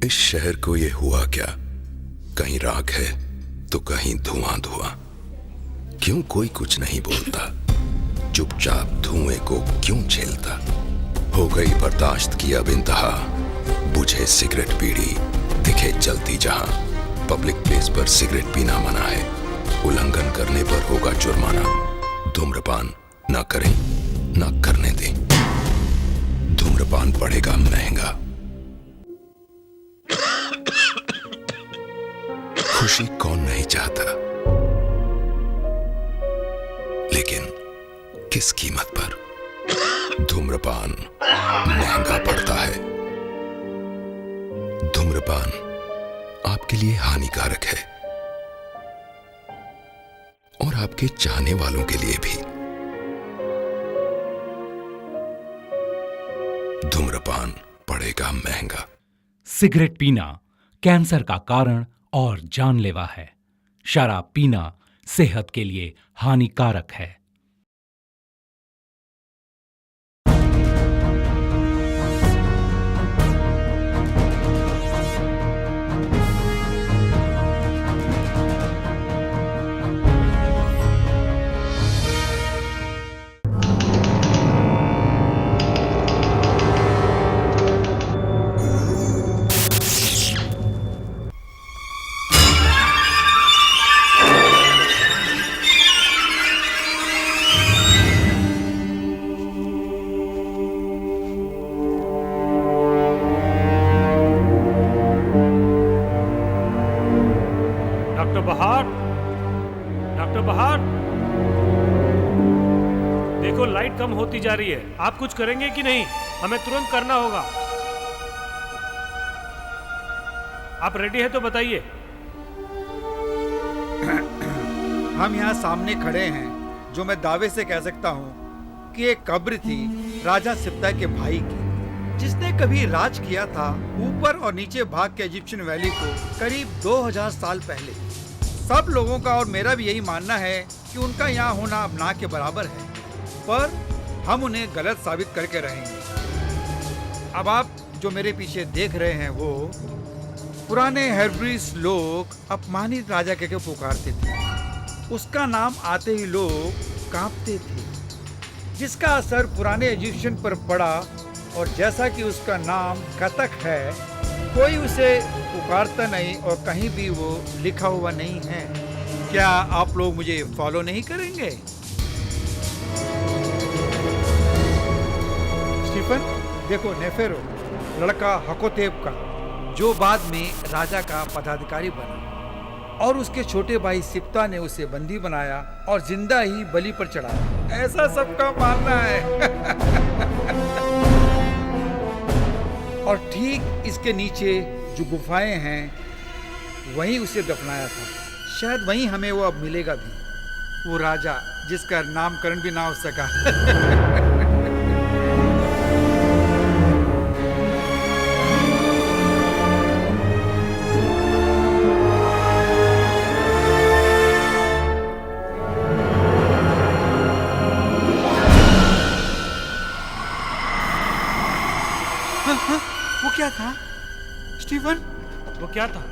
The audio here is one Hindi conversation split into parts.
इस शहर को ये हुआ क्या? कहीं राख है तो कहीं धुआं धुआं। क्यों कोई कुछ नहीं बोलता? चुपचाप धुएं को क्यों झेलता? हो गई बर्दाश्त की अब इंतहा। बुझे सिगरेट बीड़ी दिखे जलती जहां। पब्लिक प्लेस पर सिगरेट पीना मना है। उल्लंघन करने पर होगा जुर्माना। धूम्रपान ना करें ना करने दें। धूम्रपान पड़ेगा महंगा। खुशी कौन नहीं चाहता, लेकिन किस कीमत पर? धूम्रपान महंगा पड़ता है। धूम्रपान आपके लिए हानिकारक है और आपके चाहने वालों के लिए भी। धूम्रपान पड़ेगा महंगा। सिगरेट पीना कैंसर का कारण और जानलेवा है। शराब पीना सेहत के लिए हानिकारक है। डॉक्टर बहार, देखो लाइट कम होती जा रही है। आप कुछ करेंगे कि नहीं? हमें तुरंत करना होगा। आप रेडी है तो बताइए। हम यहाँ सामने खड़े हैं, जो मैं दावे से कह सकता हूँ कि एक कब्र थी राजा सिप्ता के भाई की, जिसने कभी राज किया था ऊपर और नीचे भाग के इजिप्शियन वैली को करीब 2000 साल पहले। सब लोगों का और मेरा भी यही मानना है कि उनका यहाँ होना अब ना के बराबर है, पर हम उन्हें गलत साबित करके रहेंगे। अब आप जो मेरे पीछे देख रहे हैं वो पुराने हेब्रीस लोग अपमानित राजा के पुकारते थे। उसका नाम आते ही लोग कांपते थे, जिसका असर पुराने इजिप्शियन पर पड़ा। और जैसा कि उसका नाम कतक है, कोई उसे पुकारता नहीं और कहीं भी वो लिखा हुआ नहीं है। क्या आप लोग मुझे फॉलो नहीं करेंगे? स्टीफन, देखो नेफेरो, लड़का हकोतेब का, जो बाद में राजा का पदाधिकारी बना, और उसके छोटे भाई सिप्ता ने उसे बंदी बनाया और जिंदा ही बलि पर चढ़ाया। ऐसा सबका मानना है। और ठीक इसके नीचे जो गुफाएं हैं, वहीं उसे दफनाया था। शायद वहीं हमें वो अब मिलेगा भी, वो राजा जिसका नामकरण भी ना हो सका। वो क्या था स्टीफन? वो क्या था?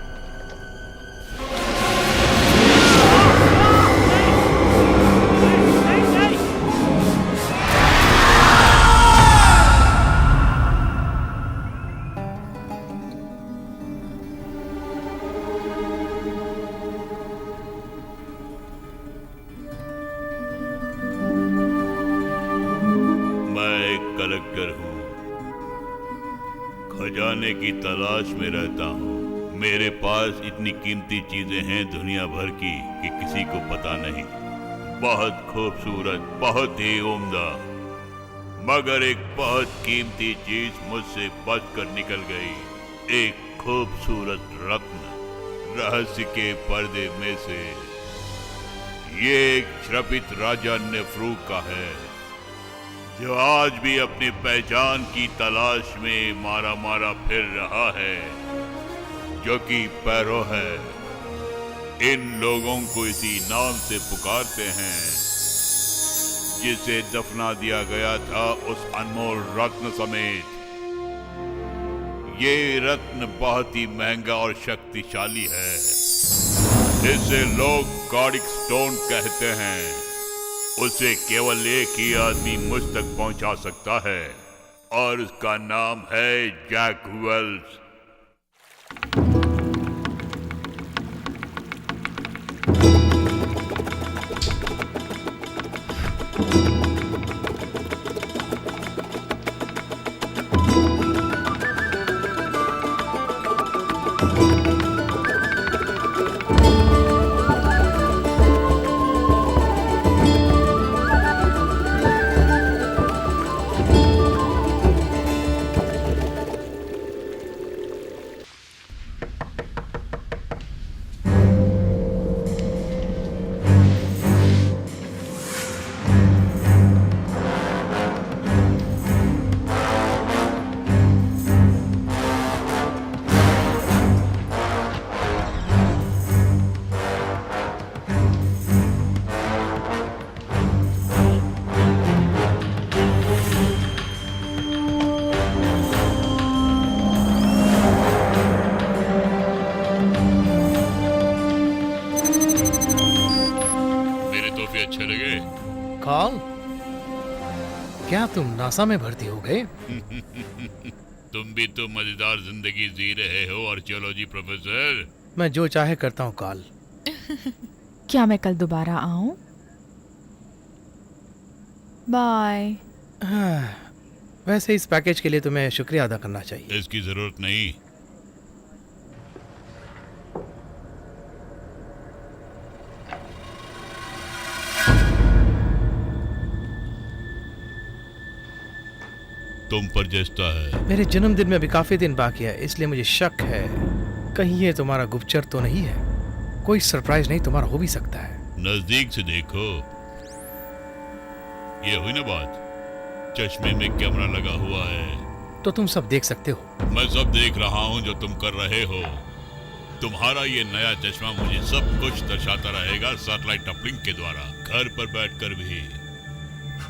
मैं एक कलेक्टर हूँ, खजाने की तलाश में रहता हूँ। मेरे पास इतनी कीमती चीजें हैं दुनिया भर की कि किसी को पता नहीं। बहुत खूबसूरत, बहुत ही उम्दा, मगर एक बहुत कीमती चीज मुझसे बचकर निकल गई। एक खूबसूरत रत्न रहस्य के पर्दे में से। ये एक श्रपित राजा नेफ्रू का है, जो आज भी अपनी पहचान की तलाश में मारा मारा फिर रहा है, जो कि पैरो है। इन लोगों को इसी नाम से पुकारते हैं, जिसे दफना दिया गया था उस अनमोल रत्न समेत। ये रत्न बहुत ही महंगा और शक्तिशाली है। इसे लोग कॉडिक स्टोन कहते हैं। उसे केवल एक ही आदमी मुझ तक पहुंचा सकता है और उसका नाम है जैक वेल्स। अच्छे लगे? कॉल, क्या तुम नासा में भर्ती हो गए? तुम भी तो मजेदार जिंदगी जी रहे हो आर्कियोलॉजी प्रोफेसर। मैं जो चाहे करता हूँ कॉल। क्या मैं कल दोबारा आऊं? बाय। वैसे इस पैकेज के लिए तुम्हें शुक्रिया अदा करना चाहिए। इसकी जरूरत नहीं। तुम पर जचता है। मेरे जन्मदिन में अभी काफी दिन बाकी है, इसलिए मुझे शक है कहीं ये तुम्हारा गुप्तचर तो नहीं है। कोई सरप्राइज नहीं तुम्हारा हो भी सकता है। नजदीक से देखो, ये हुई ना बात। चश्मे में कैमरा लगा हुआ है तो तुम सब देख सकते हो। मैं सब देख रहा हूँ जो तुम कर रहे हो। तुम्हारा ये नया चश्मा मुझे सब कुछ दर्शाता रहेगा सैटेलाइट अपलिंक के द्वारा। घर पर बैठकर भी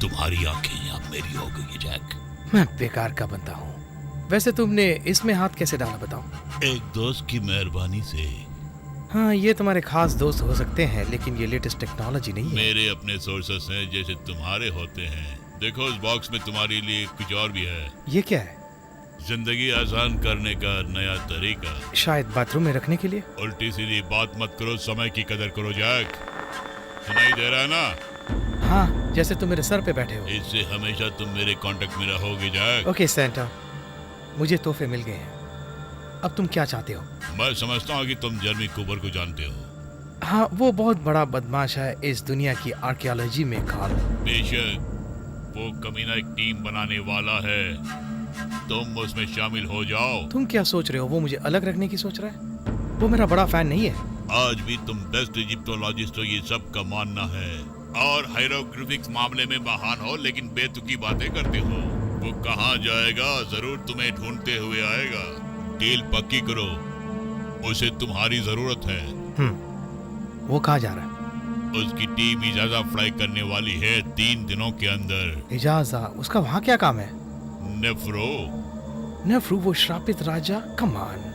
तुम्हारी आंखें अब मेरी हो गई जैक। मैं बेकार का बनता हूँ। वैसे तुमने इसमें हाथ कैसे डाला बताओ? एक दोस्त की मेहरबानी से। हाँ, ये तुम्हारे खास दोस्त हो सकते हैं, लेकिन ये लेटेस्ट टेक्नोलॉजी नहीं है। मेरे अपने सोर्सेस हैं जैसे तुम्हारे होते हैं। देखो, उस बॉक्स में तुम्हारे लिए कुछ और भी है। ये क्या है? जिंदगी आसान करने का नया तरीका। शायद बाथरूम में रखने के लिए। उल्टी सीधी बात मत करो, समय की कदर करो जैक। सुनाई दे रहा है ना? हाँ, जैसे तुम मेरे सर पे बैठे हो। इससे हमेशा तुम मेरे कांटेक्ट में रहोगे जैक। ओके सैंटा, मुझे तोहफे मिल गए हैं। अब तुम क्या चाहते हो? मैं समझता हूँ कि तुम जर्मी कूपर को जानते हो। हाँ, वो बहुत बड़ा बदमाश है इस दुनिया की आर्कियोलॉजी में। कॉल, बेशक वो कमीना एक टीम बनाने वाला है। तुम उसमें शामिल हो जाओ। तुम क्या सोच रहे हो? वो मुझे अलग रखने की सोच रहा है? वो मेरा बड़ा फैन नहीं है। आज भी तुम बेस्ट इजिप्टोलॉजिस्ट हो, ये सब का मानना है। और हायरोग्लिफिक्स मामले में महान हो, लेकिन बेतुकी बातें करते हो। वो कहाँ जाएगा? जरूर तुम्हें ढूंढते हुए आएगा। डील पक्की करो, उसे तुम्हारी जरूरत है। वो कहाँ जा रहा है? उसकी टीम इजाजा फ्लाई करने वाली है 3 दिनों के अंदर। इजाजा? उसका वहाँ क्या काम है? नेफ्रो। नेफ्रू, वो श्रापित राजा? कमान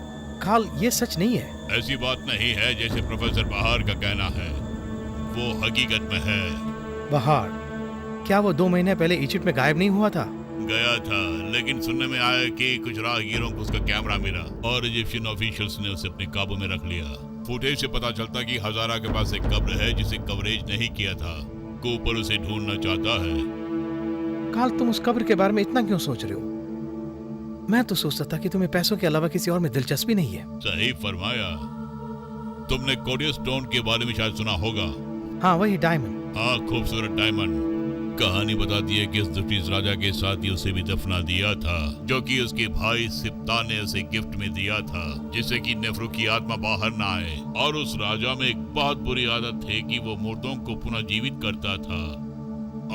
काल, ये सच नहीं है। ऐसी बात नहीं है जैसे प्रोफेसर बहार का कहना है। वो हकीकत में है। बहार? क्या वो 2 महीने पहले इजिप्ट में गायब नहीं हुआ था? गया था, लेकिन सुनने में आया कि कुछ राहगीरों को उसका कैमरा मिला और इजिप्शियन ऑफिशियल्स ने उसे अपने काबू में रख लिया। फुटेज से पता चलता कि हजारा के पास एक कब्र है जिसे कवरेज नहीं किया था। कूपर उसे ढूंढना चाहता है। काल, तुम उस कब्र के बारे में इतना क्यों सोच रहे हो? मैं तो सोचता था कि तुम्हें पैसों के अलावा किसी और में दिलचस्पी नहीं है। सही फरमाया। तुमने कोडियो स्टोन के बारे में शायद सुना होगा। हाँ, वही डायमंड। हाँ, खूबसूरत डायमंड। कहानी बताती है कि उस दुष्ट राजा के साथ ही उसे भी दफना दिया था, जो कि उसके भाई सिप्ता ने उसे गिफ्ट में दिया था, जिससे कि नेफ्रू की आत्मा बाहर ना आए। और उस राजा में एक बहुत बुरी आदत थी कि वो मुर्दों को पुनः जीवित करता था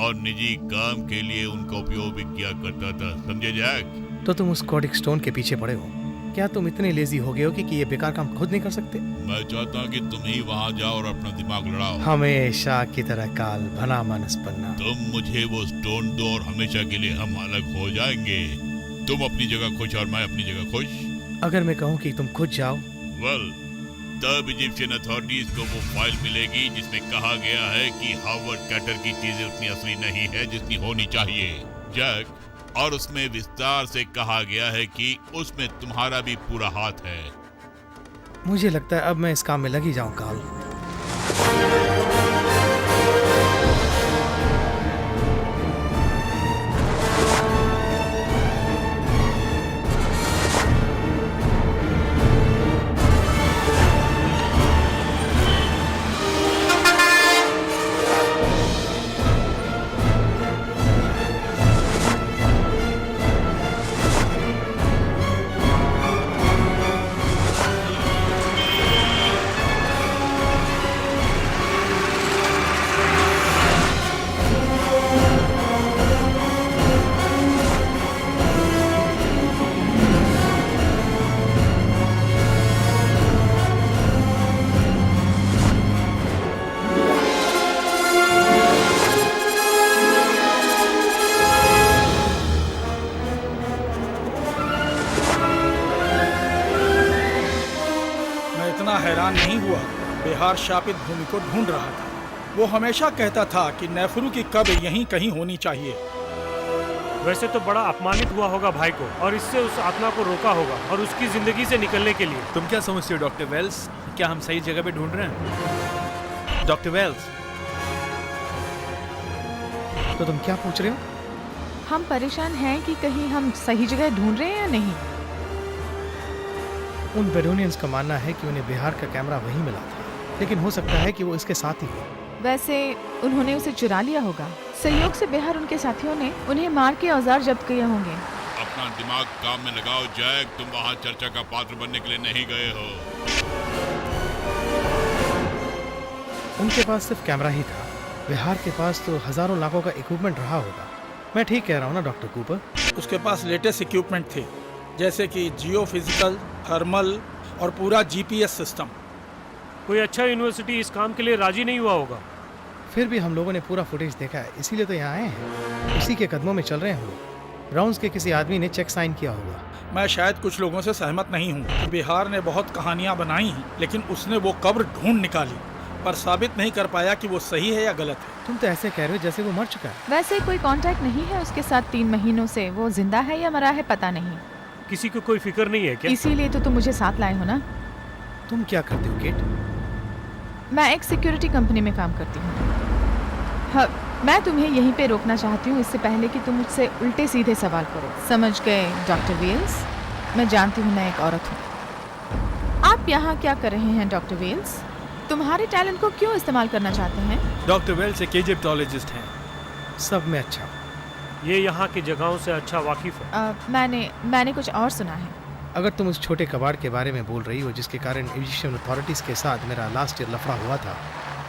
और निजी काम के लिए उनका उपयोग भी किया करता था। समझे जैक? तो तुम उस कोडिक स्टोन के पीछे पड़े हो? क्या तुम इतने लेजी हो गए हो कि ये बेकार काम खुद नहीं कर सकते? मैं चाहता हूँ कि तुम ही वहाँ जाओ और अपना दिमाग लड़ाओ। हमेशा की तरह काल, भला मानस बनना। तुम मुझे वो स्टोन दो और हमेशा के लिए हम अलग हो जाएंगे। तुम अपनी जगह खुश और मैं अपनी जगह खुश। अगर मैं कहूँ कि तुम खुद जाओ, वेल, तब इजिप्शियन अथॉरिटीज को वो फाइल मिलेगी जिसमें कहा गया है कि हावर्ड कैटर की चीजें उतनी असली नहीं है जितनी होनी चाहिए, जैक। और उसमें विस्तार से कहा गया है कि उसमें तुम्हारा भी पूरा हाथ है। मुझे लगता है अब मैं इस काम में लग ही जाऊं कार्ल। हैरान नहीं हुआ। बिहार शापित भूमि को ढूंढ रहा था। वो हमेशा कहता था कि नेफरू की कब्र यहीं कहीं होनी चाहिए। वैसे तो बड़ा अपमानित हुआ होगा भाई को, और इससे उस आत्मा को रोका होगा और उसकी जिंदगी से निकलने के लिए। तुम क्या समझते हो डॉक्टर वेल्स? क्या हम सही जगह पे ढूंढ रहे हैं? डॉक्टर वेल्स, तो तुम क्या पूछ रहे हो? हम परेशान हैं कि कहीं हम सही जगह ढूंढ रहे हैं या नहीं। उन बेडोनियंस का मानना है कि उन्हें बिहार का कैमरा वहीं मिला था, लेकिन हो सकता है कि वो इसके साथ ही हो। वैसे उन्होंने उसे चुरा लिया होगा। सहयोग से बिहार उनके साथियों ने उन्हें मार के औजार जब्त किए होंगे। अपना दिमाग काम में लगाओ जैक, तुम वहाँ चर्चा का पात्र बनने के लिए नहीं गए हो। उनके पास सिर्फ कैमरा ही था। बिहार के पास तो हजारों लाखों का इक्विपमेंट रहा होगा। मैं ठीक कह रहा हूँ ना डॉक्टर कूपर? उसके पास लेटेस्ट इक्विपमेंट थे, जैसे कि जियो फिजिकल, थर्मल और पूरा जीपीएस सिस्टम। कोई अच्छा यूनिवर्सिटी इस काम के लिए राजी नहीं हुआ होगा। फिर भी हम लोगों ने पूरा फुटेज देखा है, इसीलिए तो यहाँ आए हैं। उसी के कदमों में चल रहे हैं हम लोग। ब्राउन्स के किसी आदमी ने चेक साइन किया होगा। मैं शायद कुछ लोगों से सहमत नहीं हूँ। बिहार ने बहुत कहानियाँ बनाई, लेकिन उसने वो कब्र ढूंढ निकाली, पर साबित नहीं कर पाया कि वो सही है या गलत है। तुम तो ऐसे कह रहे हो जैसे वो मर चुका है। वैसे कोई कांटेक्ट नहीं है उसके साथ 3 महीनों से। वो जिंदा है या मरा है पता नहीं। किसी को कोई फिक्र नहीं है क्या? इसीलिए तो तुम मुझे साथ लाए हो ना। तुम क्या करते हो केट? मैं एक सिक्योरिटी कंपनी में काम करती हूँ। हाँ, मैं तुम्हें यहीं पे रोकना चाहती हूँ इससे पहले कि तुम मुझसे उल्टे सीधे सवाल करो। समझ गए डॉक्टर वेल्स? मैं जानती हूँ मैं एक औरत हूँ। आप यहाँ क्या कर रहे हैं डॉक्टर वेल्स? तुम्हारे टैलेंट को क्यों इस्तेमाल करना चाहते हैं? डॉक्टर वेल्स एक इजिप्टोलॉजिस्ट हैं। सब में अच्छा। ये यहाँ की जगहों से अच्छा वाकिफ है। मैंने कुछ और सुना है। अगर तुम उस छोटे कबाड़ के बारे में बोल रही हो जिसके कारण इजिप्शियन अथॉरिटीज के साथ मेरा लास्ट ईयर लफड़ा हुआ था,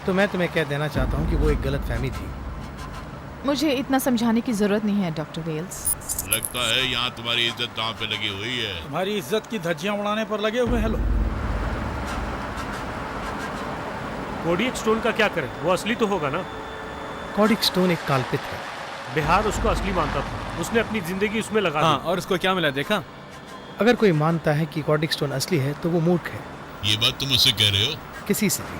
तो मैं तुम्हें कह देना चाहता हूँ कि वो एक गलत फहमी थी। मुझे इतना समझाने की जरूरत नहीं है डॉक्टर वेल्स। लगता है यहाँ तुम्हारी इज्जत दांव पे लगी हुई है। तुम्हारी इज्जत की धज्जियां उड़ाने पर लगे हुए हैं लोग। कोडियक स्टोन का क्या करें? वो असली तो होगा ना? कॉडिक स्टोन एक काल्पित है। बिहार उसको असली मानता था। उसने अपनी जिंदगी उसमें लगा हाँ, दी। और उसको क्या मिला देखा? अगर कोई मानता है कि कॉडिक स्टोन असली है तो वो मूर्ख है। ये बात तुम मुझसे कह रहे हो? किसी से भी।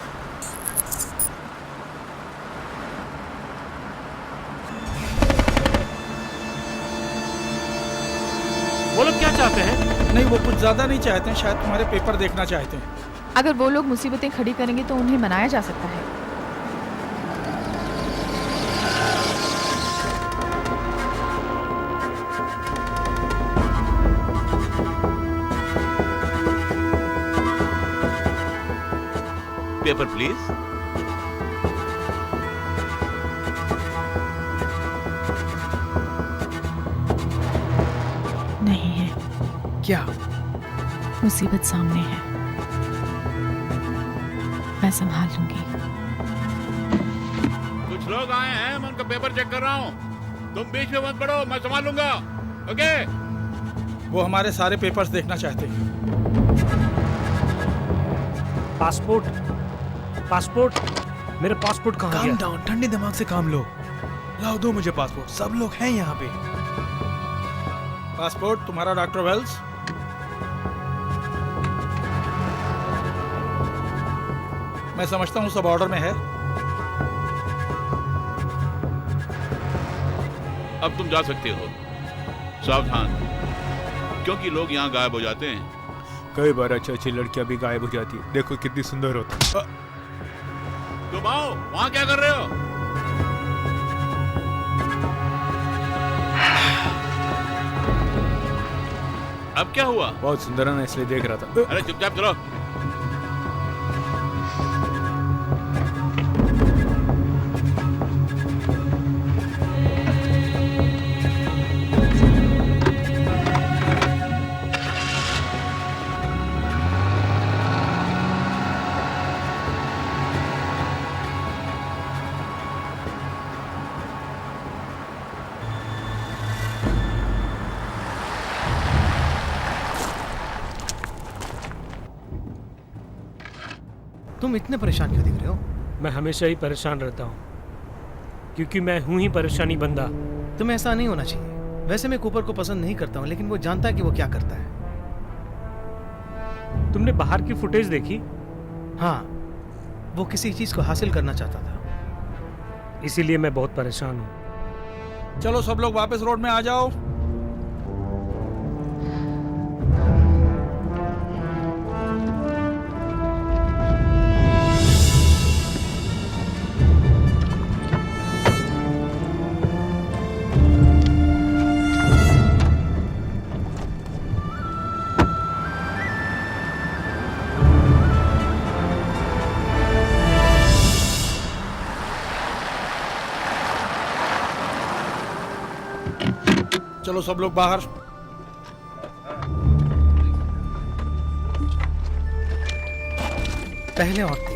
वो लोग क्या चाहते हैं? नहीं, वो कुछ ज्यादा नहीं चाहते हैं, शायद तुम्हारे पेपर देखना चाहते हैं। अगर वो लोग मुसीबतें खड़ी करेंगे तो उन्हें मनाया जा सकता है। Paper please. नहीं है। क्या? मुसीबत सामने है। मैं संभाल लूंगी। कुछ लोग आए हैं, मैं उनका पेपर चेक कर रहा हूँ। तुम बीच में मत पड़ो, मैं संभाल लूंगा। ओके? वो हमारे सारे पेपर्स देखना चाहते हैं। पासपोर्ट मेरे पासपोर्ट कहाँ काम गया? डाउन, ठंडे दिमाग से काम लो। लाओ, दो मुझे पासपोर्ट। सब लोग हैं यहाँ पे। पासपोर्ट तुम्हारा डॉक्टर वेल्स? मैं समझता हूँ सब ऑर्डर में है। अब तुम जा सकते हो। सावधान, क्योंकि लोग यहाँ गायब हो जाते हैं। कई बार अच्छी अच्छी लड़कियां भी गायब हो जाती है। देखो कितनी सुंदर होती है। तुम आओ, वहाँ क्या कर रहे हो? अब क्या हुआ? बहुत सुंदर है ना, इसलिए देख रहा था। अरे चुपचाप चलो। तुम इतने परेशान क्यों दिख रहे हो? मैं हमेशा ही परेशान रहता हूँ, क्योंकि मैं हूँ ही परेशानी बंदा। तुम्हें ऐसा नहीं होना चाहिए। वैसे मैं कूपर को पसंद नहीं करता हूँ, लेकिन वो जानता है कि वो क्या करता है। तुमने बाहर की फुटेज देखी? हाँ, वो किसी चीज को हासिल करना चाहता था। इसीलिए मैं बहुत परेशान हूँ। चलो सब लोग वापस रोड में आ जाओ। चलो सब लोग बाहर। पहले और थी।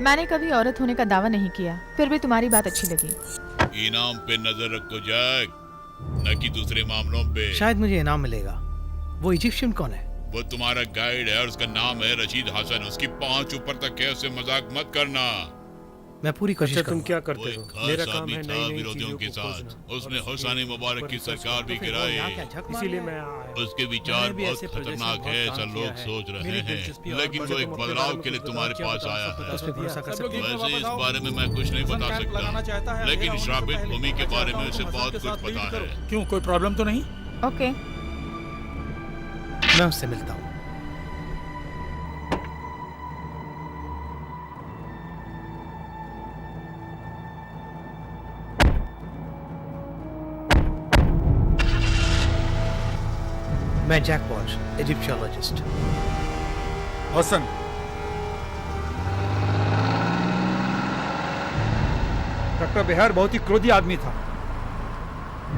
मैंने कभी औरत होने का दावा नहीं किया, फिर भी तुम्हारी बात अच्छी लगी। इनाम पे नजर रखो जैक, न कि दूसरे मामलों पे। शायद मुझे इनाम मिलेगा। वो इजिप्शियन कौन है? वो तुम्हारा गाइड है और उसका नाम है रशीद हसन। उसकी 5 ऊपर तक है, उससे मजाक मत करना। मैं पूरी कोशिश तुम क्या करते वो हो? एक मेरा खास काम आदमी है था नई नई विरोधियों चीजों के को साथ। खोजना। उसने हुसैन मुबारक की सरकार भी गिराई। इसीलिए मैं आया। उसके विचार बहुत खतरनाक है, ऐसा लोग सोच रहे हैं, लेकिन वो एक बदलाव के लिए तुम्हारे पास आया है। उस पर भरोसा कर सकते हैं। वैसे इस बारे में मैं कुछ नहीं बता सकता, लेकिन श्रापित भूमि के बारे में उसे बहुत कुछ पता है। क्यों, कोई प्रॉब्लम तो नहीं? ओके, मैं उससे मिलता हूँ। मैं Jack Walsh, Egyptologist. Hassan, doctor Bihar बहुत ही क्रोधी आदमी था।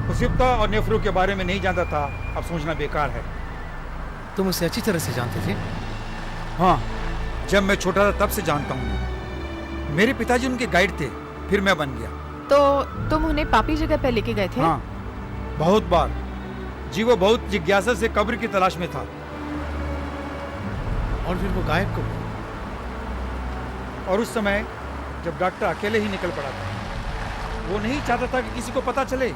मुसीबता और नेफ्रो के बारे में नहीं जानता था। अब सोचना बेकार है। तुम उसे अच्छी तरह से जानते थे? हाँ, जब मैं छोटा था तब से जानता हूँ। मेरे पिताजी उनके गाइड थे, फिर मैं बन गया। तो तुम उन्हें पापी जगह पर लेके गए थे? हाँ, बहुत बार। जी, वो बहुत जिज्ञासा से कब्र की तलाश में था। और फिर वो गायब कब हुआ? और उस समय जब डॉक्टर अकेले ही निकल पड़ा था। वो नहीं चाहता था कि किसी को पता चले।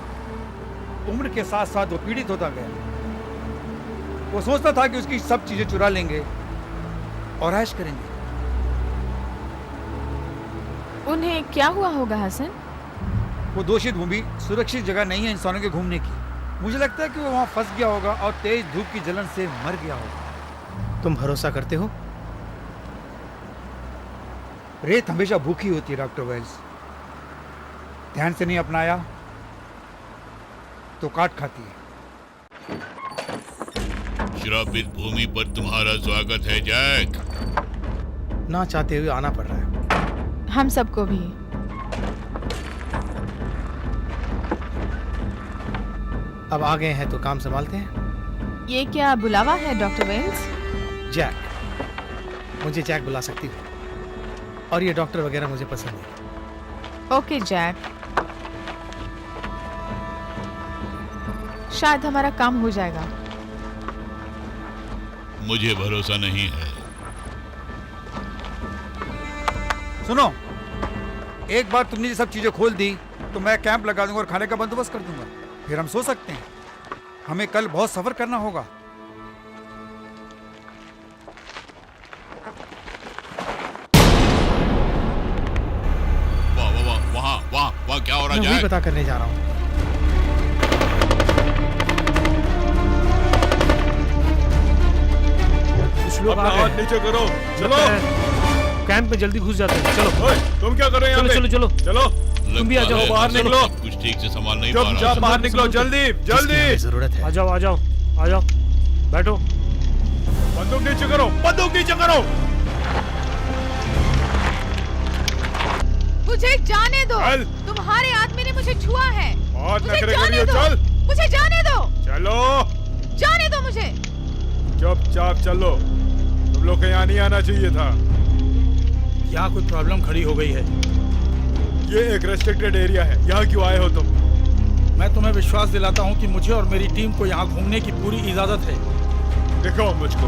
उम्र के साथ साथ वो पीड़ित होता गया। वो सोचता था कि उसकी सब चीजें चुरा लेंगे और ऐश करेंगे। उन्हें क्या हुआ होगा हसन? वो दोषित भूमि सुरक्षित जगह नहीं है इंसानों के घूमने की। मुझे लगता है कि वो वहां फंस गया होगा और तेज धूप की जलन से मर गया होगा। तुम भरोसा करते हो? रेत हमेशा भूखी होती है डॉक्टर वेल्स। ध्यान से नहीं अपनाया तो काट खाती है। श्रापित भूमि पर तुम्हारा स्वागत है जैक। ना चाहते हुए आना पड़ रहा है। हम सबको भी। अब आ गए हैं तो काम संभालते हैं। ये क्या बुलावा है डॉक्टर वेल्स? जैक, मुझे जैक बुला सकती हो। और ये डॉक्टर वगैरह मुझे पसंद नहीं। ओके जैक, शायद हमारा काम हो जाएगा। मुझे भरोसा नहीं है। सुनो, एक बार तुमने ये सब चीजें खोल दी तो मैं कैंप लगा दूंगा और खाने का बंदोबस्त कर दूंगा। फिर हम सो सकते हैं। हमें कल बहुत सफर करना होगा। वहाँ क्या हो रहा मैं है? वही पता करने जा रहा हूँ। कुछ लोग आ हाथ गए। नीचे करो, चलो। कैंप में जल्दी घुस जाते हैं। चलो ओए, तुम क्या कर रहे हो यहाँ चलो पे? चलो चलो चलो तुम भी आ जाओ। बाहर चलो। निकलो। कुछ ठीक से संभाल नहीं पा रहा चुपचाप हूँ। बाहर निकलो, जल्दी जल्दी। जरूरत है। आ जाओ आ जाओ आ जाओ, बैठो। बंदूक नीचे करो, बंदूक नीचे करो। मुझे जाने दो। चल। तुम्हारे आदमी ने मुझे छुआ है। और मुझे नखरे जाने करियो, दो। चल। मुझे जाने दो। चलो जाने दो मुझे। चुपचाप चलो, तुम लोग को यहाँ नहीं आना चाहिए था। यहाँ कोई प्रॉब्लम खड़ी हो गई है। ये एक रेस्ट्रिक्टेड एरिया है, यहाँ क्यों आए हो तुम? मैं तुम्हें विश्वास दिलाता हूँ कि मुझे और मेरी टीम को यहाँ घूमने की पूरी इजाजत है। दिखाओ मुझको।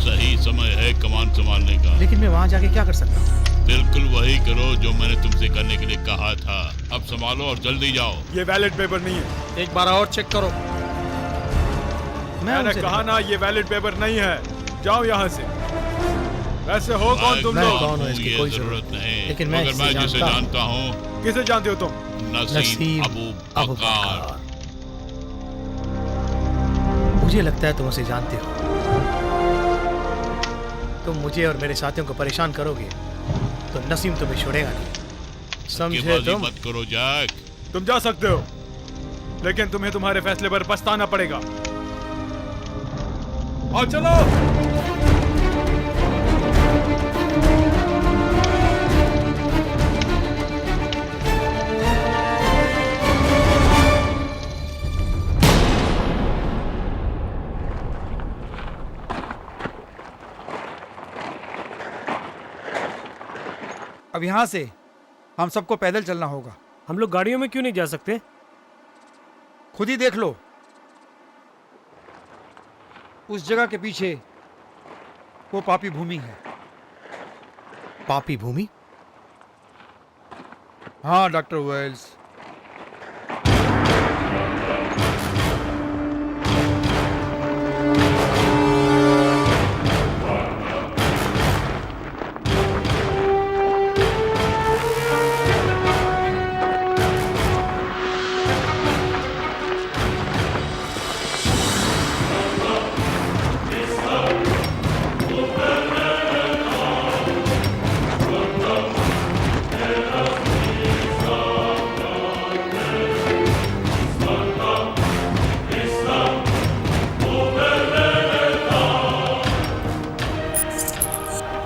सही समय है कमान संभालने का। लेकिन मैं वहाँ जाके क्या कर सकता हूँ? बिल्कुल वही करो जो मैंने तुमसे करने के लिए कहा था। अब संभालो और जल्दी जाओ। ये वैलिड पेपर नहीं है। एक बार और चेक करो। मैंने उनसे कहा ना ये वैलिड पेपर नहीं है। जाओ यहाँ से। वैसे हो कौन तुम मैं लोग? कौन हूँ इसकी ये कोई जरूरत जरूरत नहीं। लेकिन मैं मगर इसे मैं जिसे जानता हूँ। जानता हूँ, किसे जानते हो तुम? नसीम अबू अबू बकर। बकर। मुझे लगता है तुम उसे जानते हो। तुम मुझे और मेरे साथियों को परेशान करोगे तो नसीम तुम्हें छोड़ेगा नहीं। समझे धोखेबाजी तुम? मत करो जैक। तुम जा सकते हो, लेकिन तुम्हें तुम्हारे फैसले पर पछताना पड़ेगा। आओ चलो। अब यहाँ से हम सबको पैदल चलना होगा। हम लोग गाड़ियों में क्यों नहीं जा सकते? खुद ही देख लो, उस जगह के पीछे वो पापी भूमि है। पापी भूमि? हाँ डॉक्टर वेल्स,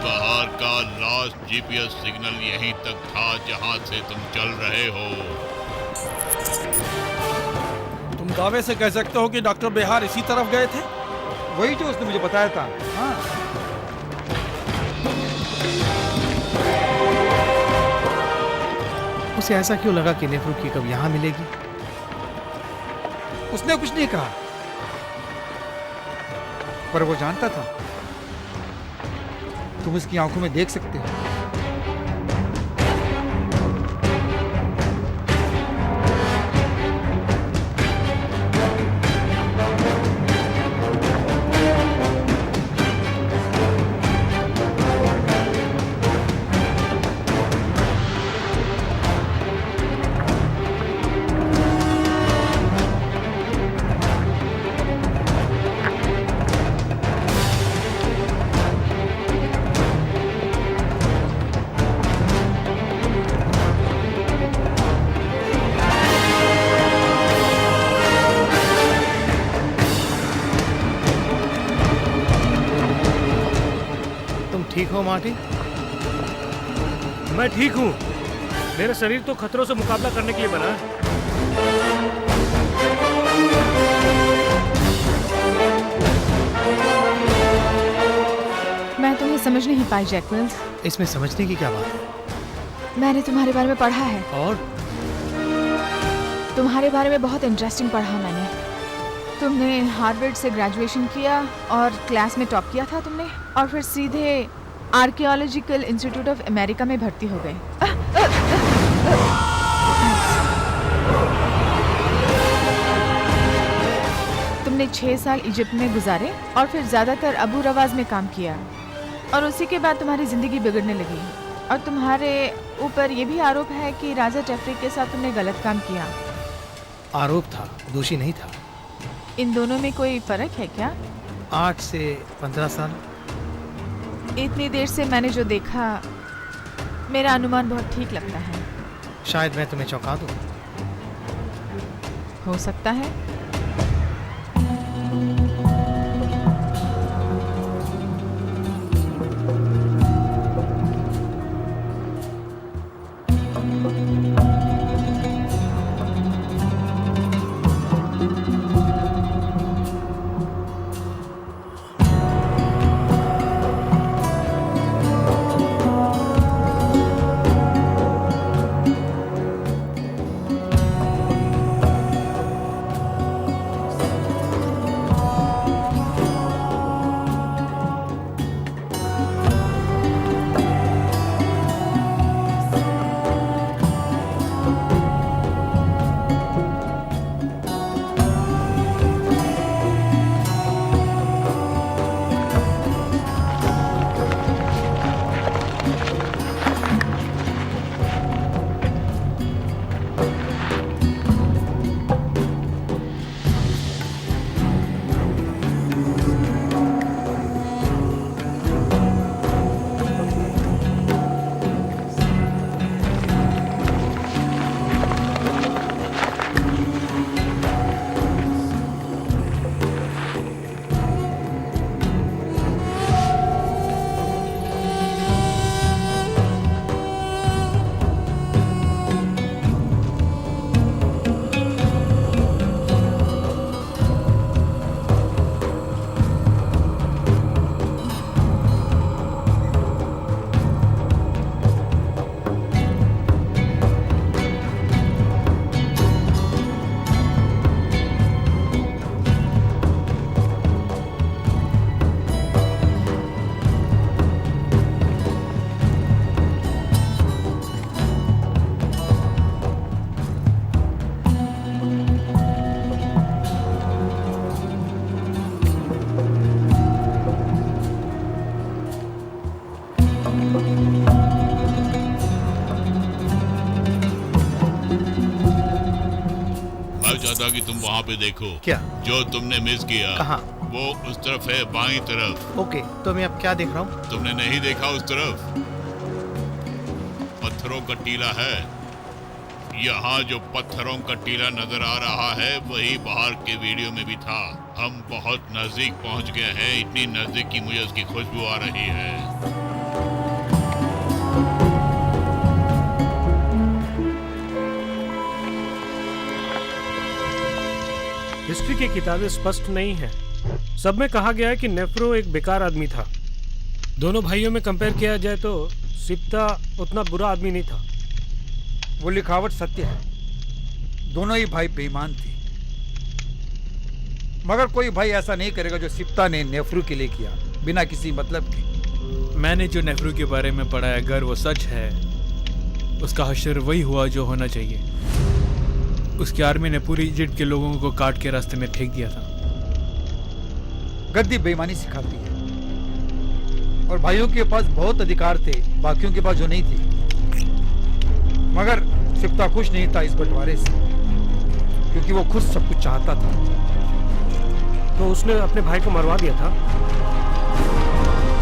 बाहर का लास्ट जीपीएस सिग्नल यहीं तक था जहां से तुम चल रहे हो। तुम दावे से कह सकते हो कि डॉक्टर बिहार इसी तरफ गए थे? वही जो उसने मुझे बताया था। हाँ, उसे ऐसा क्यों लगा कि नेहरू की कब यहाँ मिलेगी? उसने कुछ नहीं कहा, पर वो जानता था। तुम उसकी आंखों में देख सकते हो। ठीक हो मार्टी? मैं ठीक हूँ। मेरा शरीर तो खतरों से मुकाबला करने के लिए बना है। मैं तुम्हें समझ नहीं पाई जैकवेल्स। इसमें समझने की क्या बात है? मैंने तुम्हारे बारे में पढ़ा है। और? तुम्हारे बारे में बहुत इंटरेस्टिंग पढ़ा मैंने। तुमने हार्वर्ड से ग्रेजुएशन किया और क्लास में टॉप किया था तुमने, और फिर सीधे आर्कियोलॉजिकल इंस्टीट्यूट ऑफ अमेरिका में भर्ती हो गए। तुमने तुमने 6 साल इजिप्ट में गुजारे और फिर ज़्यादातर अबू रवाज में काम किया और उसी के बाद तुम्हारी ज़िंदगी बिगड़ने लगी और तुम्हारे ऊपर ये भी आरोप है कि राजा टेफरिक के साथ तुमने गलत काम किया। आरोप था, दोषी नहीं था। इन दोनों में कोई फ़र्क है क्या? 8 से 15 साल। इतनी देर से मैंने जो देखा, मेरा अनुमान बहुत ठीक लगता है। शायद मैं तुम्हें चौंका दूं। हो सकता है। चाहता कि तुम वहाँ पे देखो। क्या? जो तुमने मिस किया। कहाँ? वो उस तरफ है, बाईं तरफ। ओके, तो मैं अब क्या देख रहा हूँ? तुमने नहीं देखा उस तरफ? पत्थरों का टीला है। यहाँ जो पत्थरों का टीला नजर आ रहा है वही बाहर के वीडियो में भी था। हम बहुत नजदीक पहुँच गए हैं, इतनी नजदीक की मुझे उसकी खुशबू आ रही है। हिस्ट्री की किताबें स्पष्ट नहीं है। सब में कहा गया है कि नेफ्रो एक बेकार आदमी था। दोनों भाइयों में कंपेयर किया जाए तो सिप्ता उतना बुरा आदमी नहीं था। वो लिखावट सत्य है, दोनों ही भाई बेईमान थे। मगर कोई भाई ऐसा नहीं करेगा जो सिप्ता ने नेफ्रू के लिए किया, बिना किसी मतलब के। मैंने जो नेफ्रू के बारे में पढ़ा है, अगर वो सच है, उसका हश्र वही हुआ जो होना चाहिए। उसकी आर्मी ने पूरी इजिप्ट के लोगों को काट के रास्ते में फेंक दिया था। गद्दी बेईमानी सिखाती है और भाइयों के पास बहुत अधिकार थे, बाकियों के पास जो नहीं थे। मगर सिप्ता खुश नहीं था इस बंटवारे से, क्योंकि वो खुद सब कुछ चाहता था। तो उसने अपने भाई को मरवा दिया था।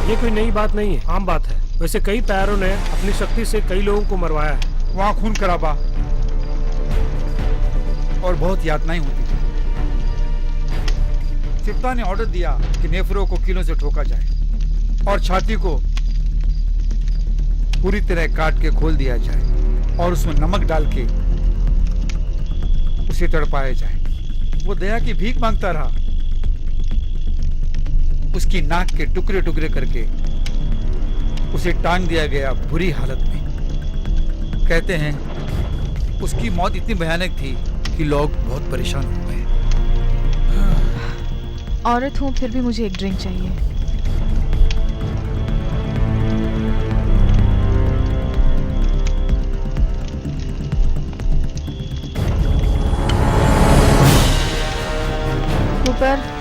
ये कोई नई बात नहीं है, आम बात है। वैसे कई पैरों ने अपनी शक्ति से कई लोगों को मरवाया है। वहां खून खराबा और बहुत यातनाएं होती थी। सिप्ता ने ऑर्डर दिया कि नेफ्रो को कीलों से ठोका जाए और छाती को पूरी तरह काट के खोल दिया जाए और उसमें नमक डाल के उसे तड़पाया जाए। वो दया की भीख मांगता रहा। उसकी नाक के टुकड़े टुकड़े करके उसे टांग दिया गया बुरी हालत में। कहते हैं उसकी मौत इतनी भयानक थी कि लोग बहुत परेशान हो गए। औरत हूँ, फिर भी मुझे एक ड्रिंक चाहिए। ऊपर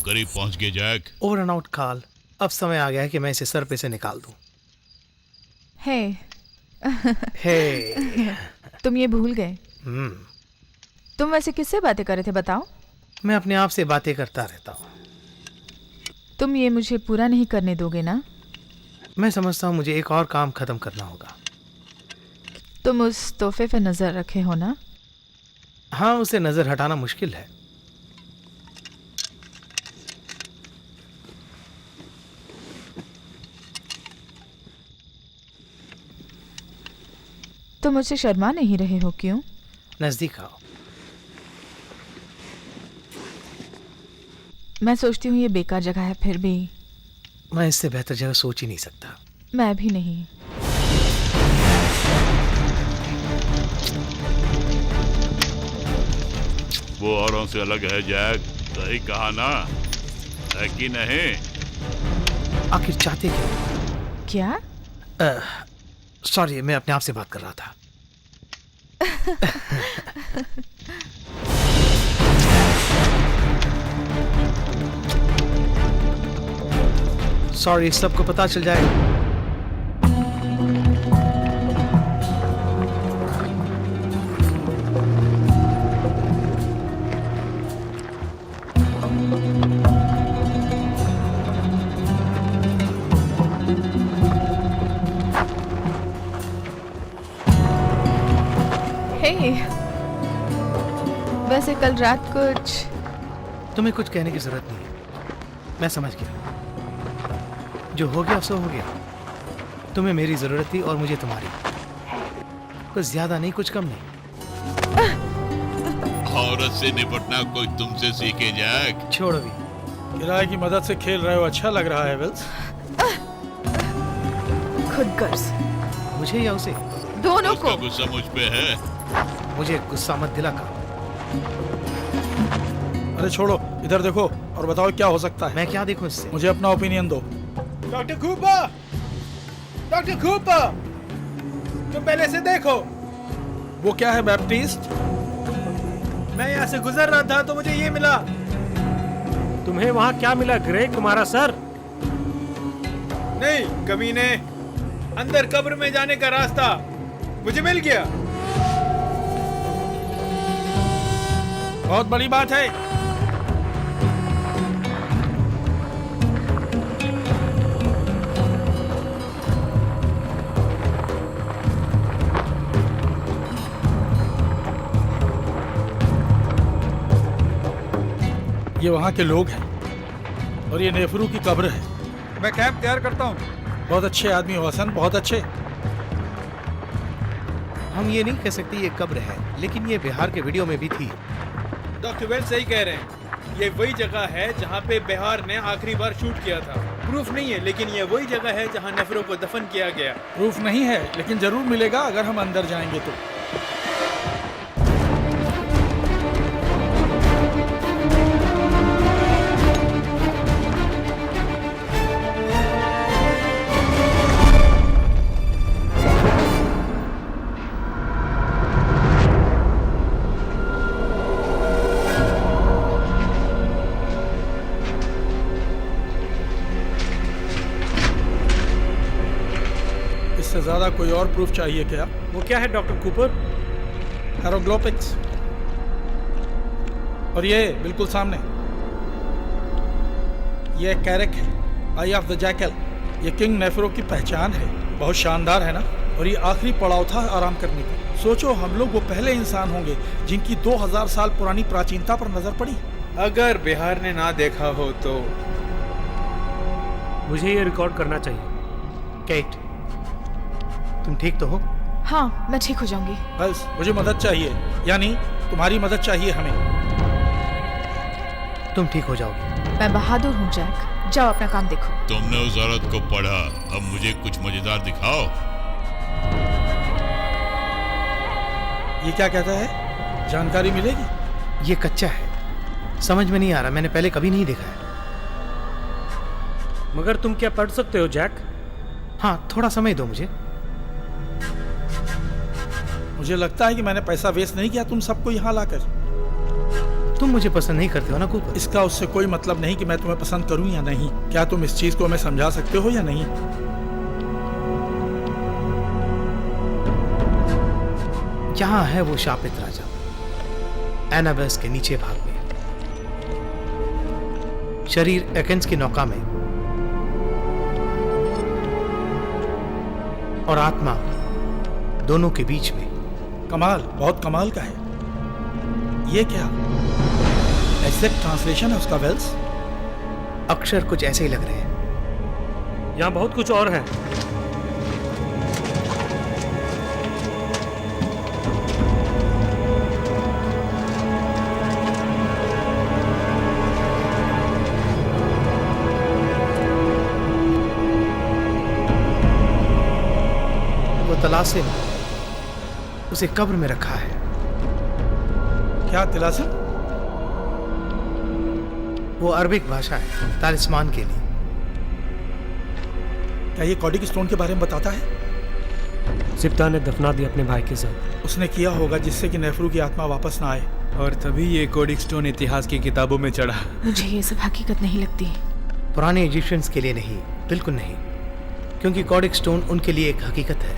करीब पहुंच गए Jack. Over and out call. अब समय आ गया है कि मैं इसे सर पे से निकाल दूं। हे हे तुम ये भूल गए। हम्म, तुम वैसे किससे बातें कर रहे थे बताओ? मैं अपने आप से बातें करता रहता हूँ। तुम ये मुझे पूरा नहीं करने दोगे ना? मैं समझता हूँ मुझे एक और काम खत्म करना होगा। तुम उस तोहफे पे नजर रखे हो ना? हाँ, उसे नजर हटाना मुश्किल है। तुम मुझसे शर्मा नहीं रहे हो क्यों? नजदीक आओ। मैं सोचती हूँ ये बेकार जगह है, फिर भी मैं इससे बेहतर जगह सोच ही नहीं सकता। मैं भी नहीं। वो औरों से अलग है जैक, सही कहा ना, है कि नहीं? आखिर चाहते क्या? क्या? सॉरी, मैं अपने आप से बात कर रहा था। सॉरी, सबको पता चल जाएगा। वैसे कल रात कुछ... तुम्हें कुछ कहने की जरूरत नहीं है, मैं समझ गया। जो हो गया सो हो गया। तुम्हें मेरी जरूरत थी और मुझे तुम्हारी। कुछ ज्यादा नहीं, कुछ कम नहीं। औरत से निपटना कोई तुमसे सीखे जैक। छोड़ो भी। किराए की मदद से खेल रहे हो, अच्छा लग रहा है विल्स। खुद गर्ज। मुझे या उसे? दोनों उसका को। गुस्सा मुझ पे है। मुझे गुस्सा मत दिला कर। अरे छोड़ो, इधर देखो और बताओ क्या हो सकता है। मैं क्या देखूं इससे? मुझे अपना ओपिनियन दो। डॉक्टर कूपर, डॉक्टर कूपर, तो पहले से देखो। वो क्या है बैप्टिस्ट? मैं यहाँ से गुजर रहा था तो मुझे ये मिला। तुम्हें वहाँ क्या मिला ग्रेग, तुम्हारा सर? नहीं कमीने, अंदर कब्र में जाने का रास्ता मुझे मिल गया। बहुत बड़ी बात है। ये वहाँ के लोग हैं और ये नेफरू की कब्र है। मैं कैंप तैयार करता हूँ। बहुत अच्छे आदमी हो हसन, बहुत अच्छे। हम ये नहीं कह सकते ये कब्र है, लेकिन ये बिहार के वीडियो में भी थी। डॉक्टर वेल सही कह रहे हैं, ये वही जगह है जहाँ पे बिहार ने आखिरी बार शूट किया था। प्रूफ नहीं है, लेकिन ये वही जगह है जहाँ नेफ्रो को दफन किया गया। प्रूफ नहीं है, लेकिन जरूर मिलेगा अगर हम अंदर जाएंगे तो। ज्यादा कोई और प्रूफ चाहिए क्या? वो क्या है डॉक्टर कूपर? हेरोग्लिफिक्स। और ये बिल्कुल सामने, ये कैरेक है, आई ऑफ द जैकल। ये किंग नेफरो की पहचान है। बहुत शानदार है ना? और ये आखिरी पड़ाव था आराम करने का। सोचो, हम लोग वो पहले इंसान होंगे जिनकी 2000 साल पुरानी प्राचीनता पर नजर पड़ी। अगर बिहार ने ना देखा हो तो मुझे ये रिकॉर्ड करना चाहिए। केट, तुम ठीक तो हो? हाँ, मैं ठीक हो जाऊंगी। बस मुझे मदद चाहिए, यानी तुम्हारी मदद चाहिए हमें। तुम ठीक हो जाओगे। मैं बहादुर हूँ जैक, जाओ अपना काम देखो। तुमने उस औरत को पढ़ा, अब मुझे कुछ मजेदार दिखाओ। ये क्या कहता है? जानकारी मिलेगी? ये कच्चा है, समझ में नहीं आ रहा, मैंने पहले कभी नहीं देखा है। मगर तुम क्या पढ़ सकते हो जैक? हाँ, थोड़ा समय दो मुझे। मुझे लगता है कि मैंने पैसा वेस्ट नहीं किया तुम सबको यहाँ लाकर। तुम मुझे पसंद नहीं करते हो ना कूपर? इसका उससे कोई मतलब नहीं कि मैं तुम्हें पसंद करूं या नहीं। क्या तुम इस चीज को हमें समझा सकते हो या नहीं? यहाँ है वो शापित राजा, एनाबेस के नीचे भाग में। शरीर एकेंस की नौका में और आत्मा दोनों के बीच में। कमाल, बहुत कमाल का है। ये क्या एग्जैक्ट ट्रांसलेशन है उसका वेल्स? अक्षर कुछ ऐसे ही लग रहे हैं। यहाँ बहुत कुछ और है। वो तलासिम उसे कब्र में रखा है। क्या तिलासिम? वो अरबिक भाषा है तालिस्मान के लिए। क्या ये कॉडिक स्टोन के बारे में बताता है? सिप्ता ने दफना दिया अपने भाई के साथ। उसने किया होगा जिससे कि नेफ्रू की आत्मा वापस ना आए। और तभी ये कोडिक स्टोन इतिहास की किताबों में चढ़ा। मुझे ये सब हकीकत नहीं लगती। पुराने इजिप्शियंस के लिए नहीं, बिल्कुल नहीं, क्योंकि कॉडिक स्टोन उनके लिए एक हकीकत है,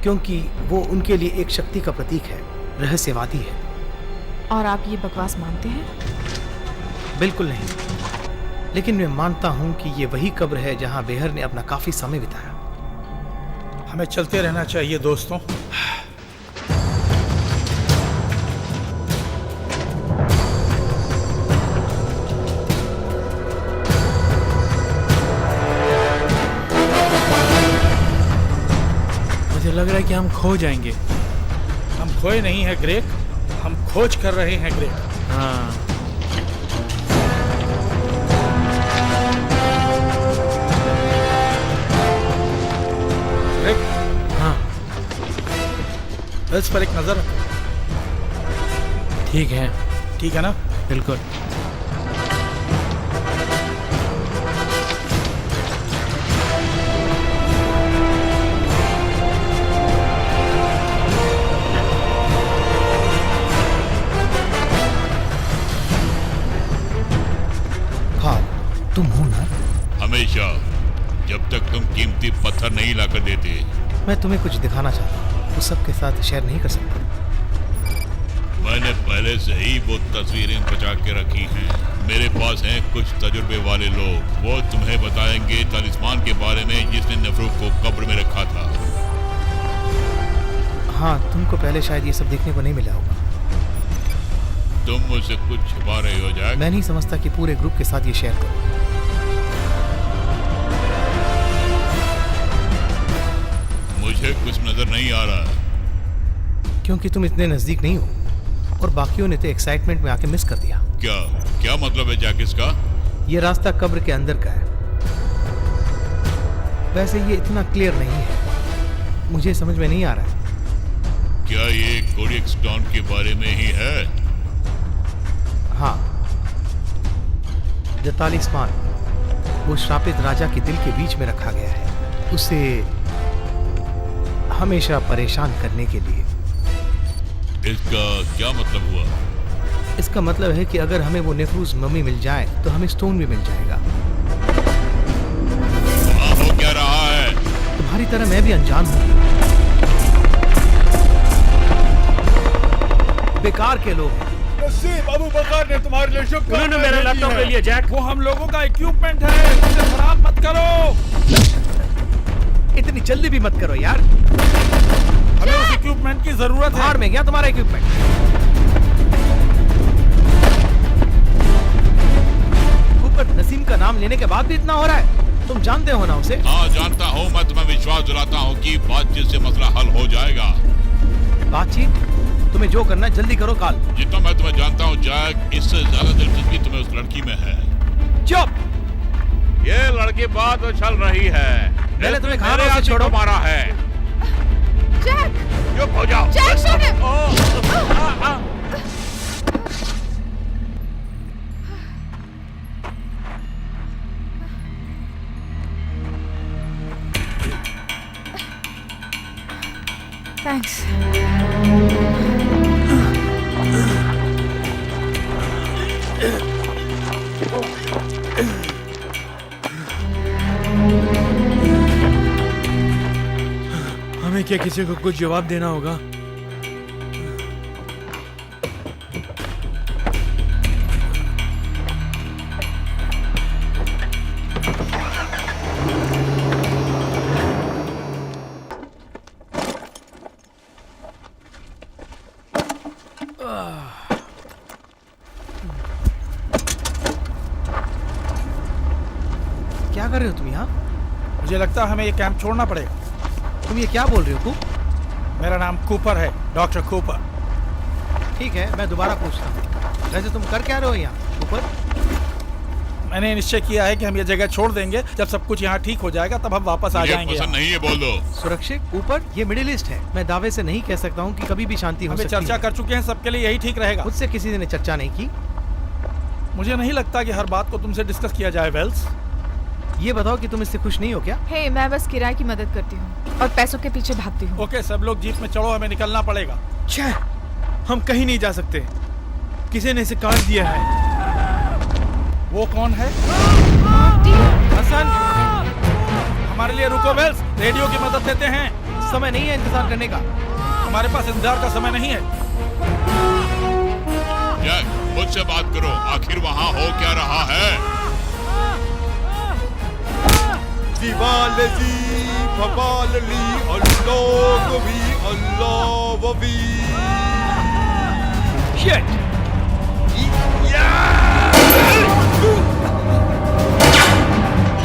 क्योंकि वो उनके लिए एक शक्ति का प्रतीक है, रहस्यवादी है। और आप ये बकवास मानते हैं? बिल्कुल नहीं, लेकिन मैं मानता हूं कि ये वही कब्र है जहां बेहर ने अपना काफी समय बिताया। हमें चलते रहना चाहिए दोस्तों। मुझे लग रहा है कि हम खो जाएंगे। हम खोए नहीं हैं ग्रेक, हम खोज कर रहे हैं ग्रेक। हाँ, ग्रेक, हाँ, वेल्स पर एक नजर रखो। ठीक है, ठीक है ना? बिल्कुल। तुम हो ना? हमेशा, जब तक तुम कीमती पत्थर नहीं लाकर देते। मैं तुम्हें कुछ दिखाना चाहता हूँ, उस सब के साथ शेयर नहीं कर सकता। मैंने पहले से ही वो तस्वीरें बचा के रखी हैं। मेरे पास हैं कुछ तजुर्बे वाले लोग, वो तुम्हें बताएंगे तालिस्मान के बारे में जिसने नेफ्रू को कब्र में रखा था। हाँ, तुमको पहले शायद ये सब देखने को नहीं मिला होगा। तुम मुझसे कुछ छुपा रहे हो जैक? मैं नहीं समझता कि पूरे ग्रुप के साथ ये शेयर करो। मुझे कुछ नजर नहीं आ रहा। क्योंकि तुम इतने नजदीक नहीं हो और बाकियों ने तो एक्साइटमेंट में आके मिस कर दिया। क्या मतलब है जैक इसका? ये रास्ता कब्र के अंदर का है। वैसे ये इतना क्लियर नहीं है, मुझे समझ में नहीं आ रहा है। क्या ये कोडिक स्टोन के बारे में ही है? हाँ, द तालिस्मान वो श्रापित राजा के दिल के बीच में रखा गया है, उसे हमेशा परेशान करने के लिए। इसका क्या मतलब हुआ? इसका मतलब है कि अगर हमें वो नेफ्रूज मम्मी मिल जाए तो हमें स्टोन भी मिल जाएगा। हो क्या रहा है? तुम्हारी तरह मैं भी अनजान हूँ। बेकार के लोग। नसीब अबू बकर ने तुम्हारे लिए शुभ उन्होंने मेरा लैपटॉप ले लिया जैक। वो हम लोगों का इक्विपमेंट है, उसे खराब मत करो। इतनी जल्दी भी मत करो यार। हमें उस इक्विपमेंट की जरूरत है। बाहर में गया तुम्हारा इक्विपमेंट। ऊपर नसीम का नाम लेने के बाद भी इतना हो रहा है। तुम जानते हो ना उसे? हाँ जानता हूँ। मैं तुम्हें विश्वास दिलाता हूँ कि बातचीत से मसला हल हो जाएगा। बातचीत? तुम्हें जो करना है जल्दी करो काल। जितना मैं तुम्हें जानता हूँ जैक, इससे ज्यादा दिलचस्पी तुम्हें उस लड़की में है। चुप! ये लड़की बात तो चल रही है। पहले तुम्हें खाना उसे छोड़ो। मारा है। जैक! चुप हो जाओ। Jack, shoot him! Thanks. हमें क्या किसी को कुछ जवाब देना होगा? क्या कर रहे हो तुम यहाँ? मुझे लगता है हमें ये कैंप छोड़ना पड़ेगा। तुम ये क्या बोल रहे हो कूप? मेरा नाम कूपर है, डॉक्टर कूपर। ठीक है, मैं दोबारा पूछता हूँ, वैसे तुम कर क्या रहे हो यहाँ कूपर? मैंने निश्चय किया है कि हम ये जगह छोड़ देंगे। जब सब कुछ यहाँ ठीक हो जाएगा तब हम वापस आ जाएंगे। पसंद नहीं है, बोल दो। सुरक्षित ऊपर ये मिडिल ईस्ट है। मैं दावे से नहीं कह सकता हूँ कि कभी भी शांति हो सकती है। चर्चा कर चुके हैं, सबके लिए यही ठीक रहेगा। मुझसे किसी ने चर्चा नहीं की। मुझे नहीं लगता कि हर बात को तुमसे डिस्कस किया जाए। वेल्स, ये बताओ कि तुम इससे खुश नहीं हो क्या? हे, मैं बस किराए की मदद करती हूँ और पैसों के पीछे भागती हूँ। ओके, सब लोग जीप में चढ़ो, हमें निकलना पड़ेगा। छह, हम कहीं नहीं जा सकते। किसी ने इसे काट दिया है। वो कौन है? हसन, हमारे लिए रुको। वेल्स, रेडियो की मदद लेते हैं। समय नहीं है इंतजार करने का। हमारे पास इंतजार का समय नहीं है। जैक, मुझसे बात करो, आखिर वहाँ हो क्या रहा है?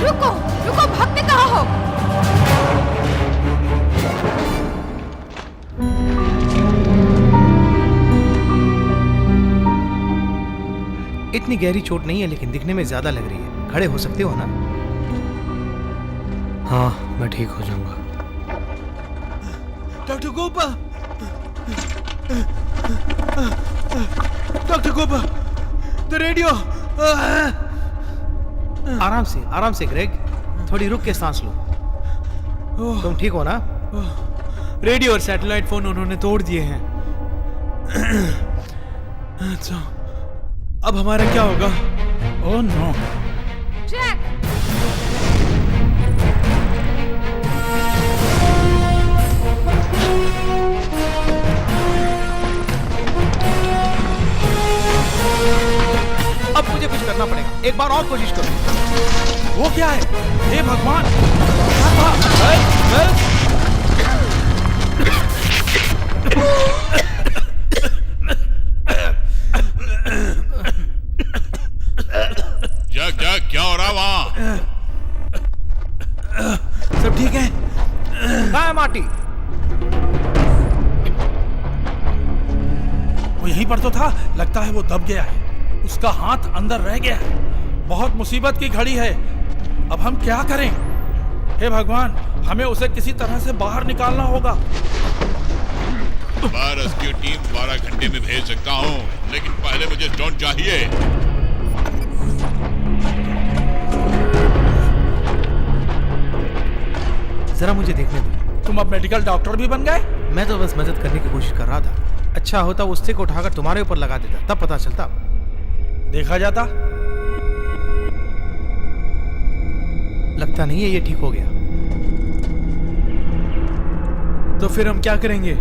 रुको, रुको, भागते कहाँ हो? इतनी गहरी चोट नहीं है, लेकिन दिखने में ज्यादा लग रही है। खड़े हो सकते हो ना? हाँ, मैं ठीक हो जाऊंगा। Doctor Gopa, doctor Gopa, the radio. आराम से ग्रेग, थोड़ी रुक के सांस लो। तुम ठीक हो ना? रेडियो और सैटेलाइट फोन उन्होंने तोड़ दिए हैं। अच्छा, अब हमारा क्या होगा? Oh no. जैक! अब मुझे कुछ करना पड़ेगा। एक बार और कोशिश करो। वो क्या है? हे भगवान! जैक, जैक, क्या हो रहा वहाँ? सब ठीक है? कहाँ है मार्टी? वो यहीं पर तो था। लगता है वो दब गया है। उसका हाथ अंदर रह गया है। बहुत मुसीबत की घड़ी है। अब हम क्या करें? हे भगवान, हमें उसे किसी तरह से बाहर निकालना होगा। मैं रेस्क्यू टीम 12 घंटे में भेज सकता हूँ, लेकिन पहले मुझे स्टोन चाहिए। जरा मुझे देखने दो। तुम अब मेडिकल डॉक्टर भी बन गए? मैं तो बस मदद करने की कोशिश कर रहा था। अच्छा होता उस स्टिक को उठाकर तुम्हारे ऊपर लगा देता, तब पता चलता। देखा जाता। लगता नहीं है ये ठीक हो गया। तो फिर हम क्या करेंगे?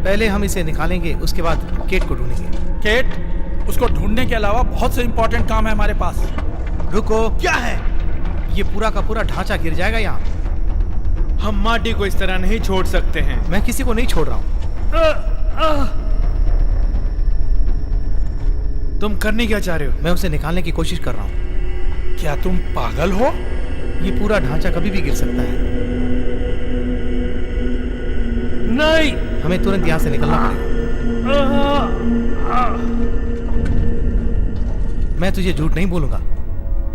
पहले हम इसे निकालेंगे, उसके बाद केट को ढूंढेंगे। केट? उसको ढूंढने के अलावा बहुत से इंपॉर्टेंट काम है हमारे पास। रुको। क्या है? ये पूरा का पूरा ढांचा गिर जाएगा यहाँ। हम माटी को इस तरह नहीं छोड़ सकते हैं। मैं किसी को नहीं छोड़ रहा हूँ। तुम करने क्या चाह रहे हो? मैं उसे निकालने की कोशिश कर रहा हूँ। क्या तुम पागल हो? ये पूरा ढांचा कभी भी गिर सकता है। नहीं, हमें तुरंत यहाँ से निकलना पड़ेगा। मैं तुझे झूठ नहीं बोलूंगा।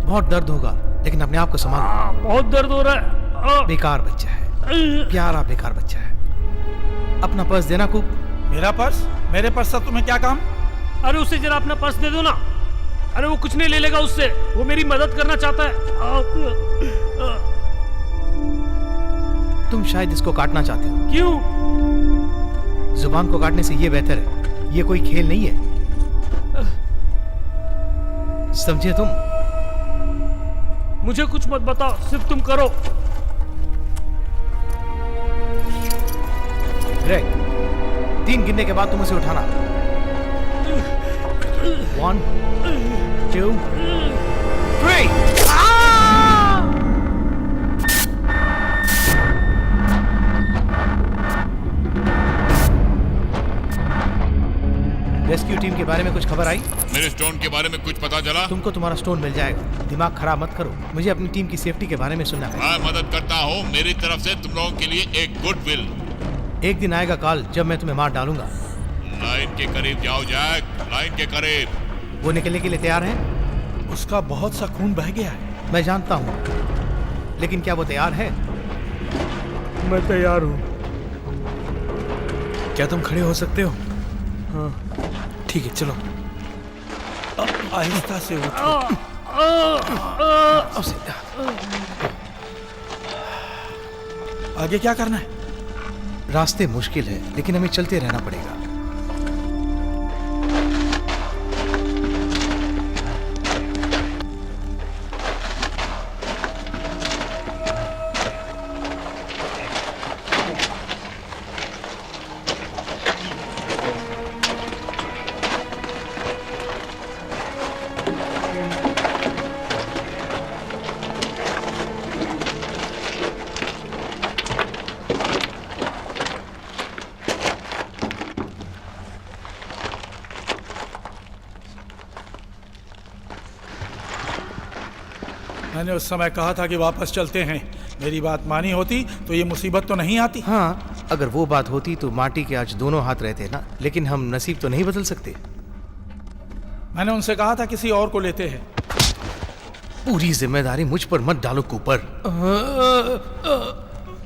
बहुत दर्द होगा, लेकिन अपने आप को संभालो। बहुत दर्द हो रहा है। बेकार बच्चा है, प्यारा बेकार बच्चा है। अपना पर्स देना कुक। मेरा पर्स? मेरे पर्स से तुम्हें क्या काम? अरे उसे जरा अपना पर्स दे दो ना। अरे वो कुछ नहीं ले लेगा उससे, वो मेरी मदद करना चाहता है। तुम शायद इसको काटना चाहते हो। क्यों? जुबान को काटने से ये बेहतर है। ये कोई खेल नहीं है। समझे तुम? मुझे कुछ मत बताओ, सिर्फ तुम करो। ग्रेग, 3 गिनने के बाद तुम उसे उठाना। 1 2 3। रेस्क्यू टीम के बारे में कुछ खबर आई? मेरे स्टोन के बारे में कुछ पता चला? तुमको तुम्हारा स्टोन मिल जाएगा, दिमाग खराब मत करो। मुझे अपनी टीम की सेफ्टी के बारे में सुनना है। मैं मदद करता हूँ, मेरी तरफ से तुम लोगों के लिए एक गुडविल। एक दिन आएगा काल जब मैं तुम्हें मार डालूंगा। लाइन के करीब जाओ जैक, लाइन के करीब। वो निकलने के लिए तैयार है? उसका बहुत सा खून बह गया है। मैं जानता हूँ, लेकिन क्या वो तैयार है? मैं तैयार हूँ। क्या तुम खड़े हो सकते हो? हाँ। ठीक है, चलो। आहिस्ता से उठो। आगे क्या करना है? रास्ते मुश्किल है, लेकिन हमें चलते रहना पड़ेगा। मैंने उस समय कहा था कि वापस चलते हैं। मेरी बात मानी होती तो ये मुसीबत तो नहीं आती। हाँ, अगर वो बात होती तो माटी के आज दोनों हाथ रहते ना, लेकिन हम नसीब तो नहीं बदल सकते। मैंने उनसे कहा था किसी और को लेते हैं। पूरी जिम्मेदारी मुझ पर मत डालो कूपर।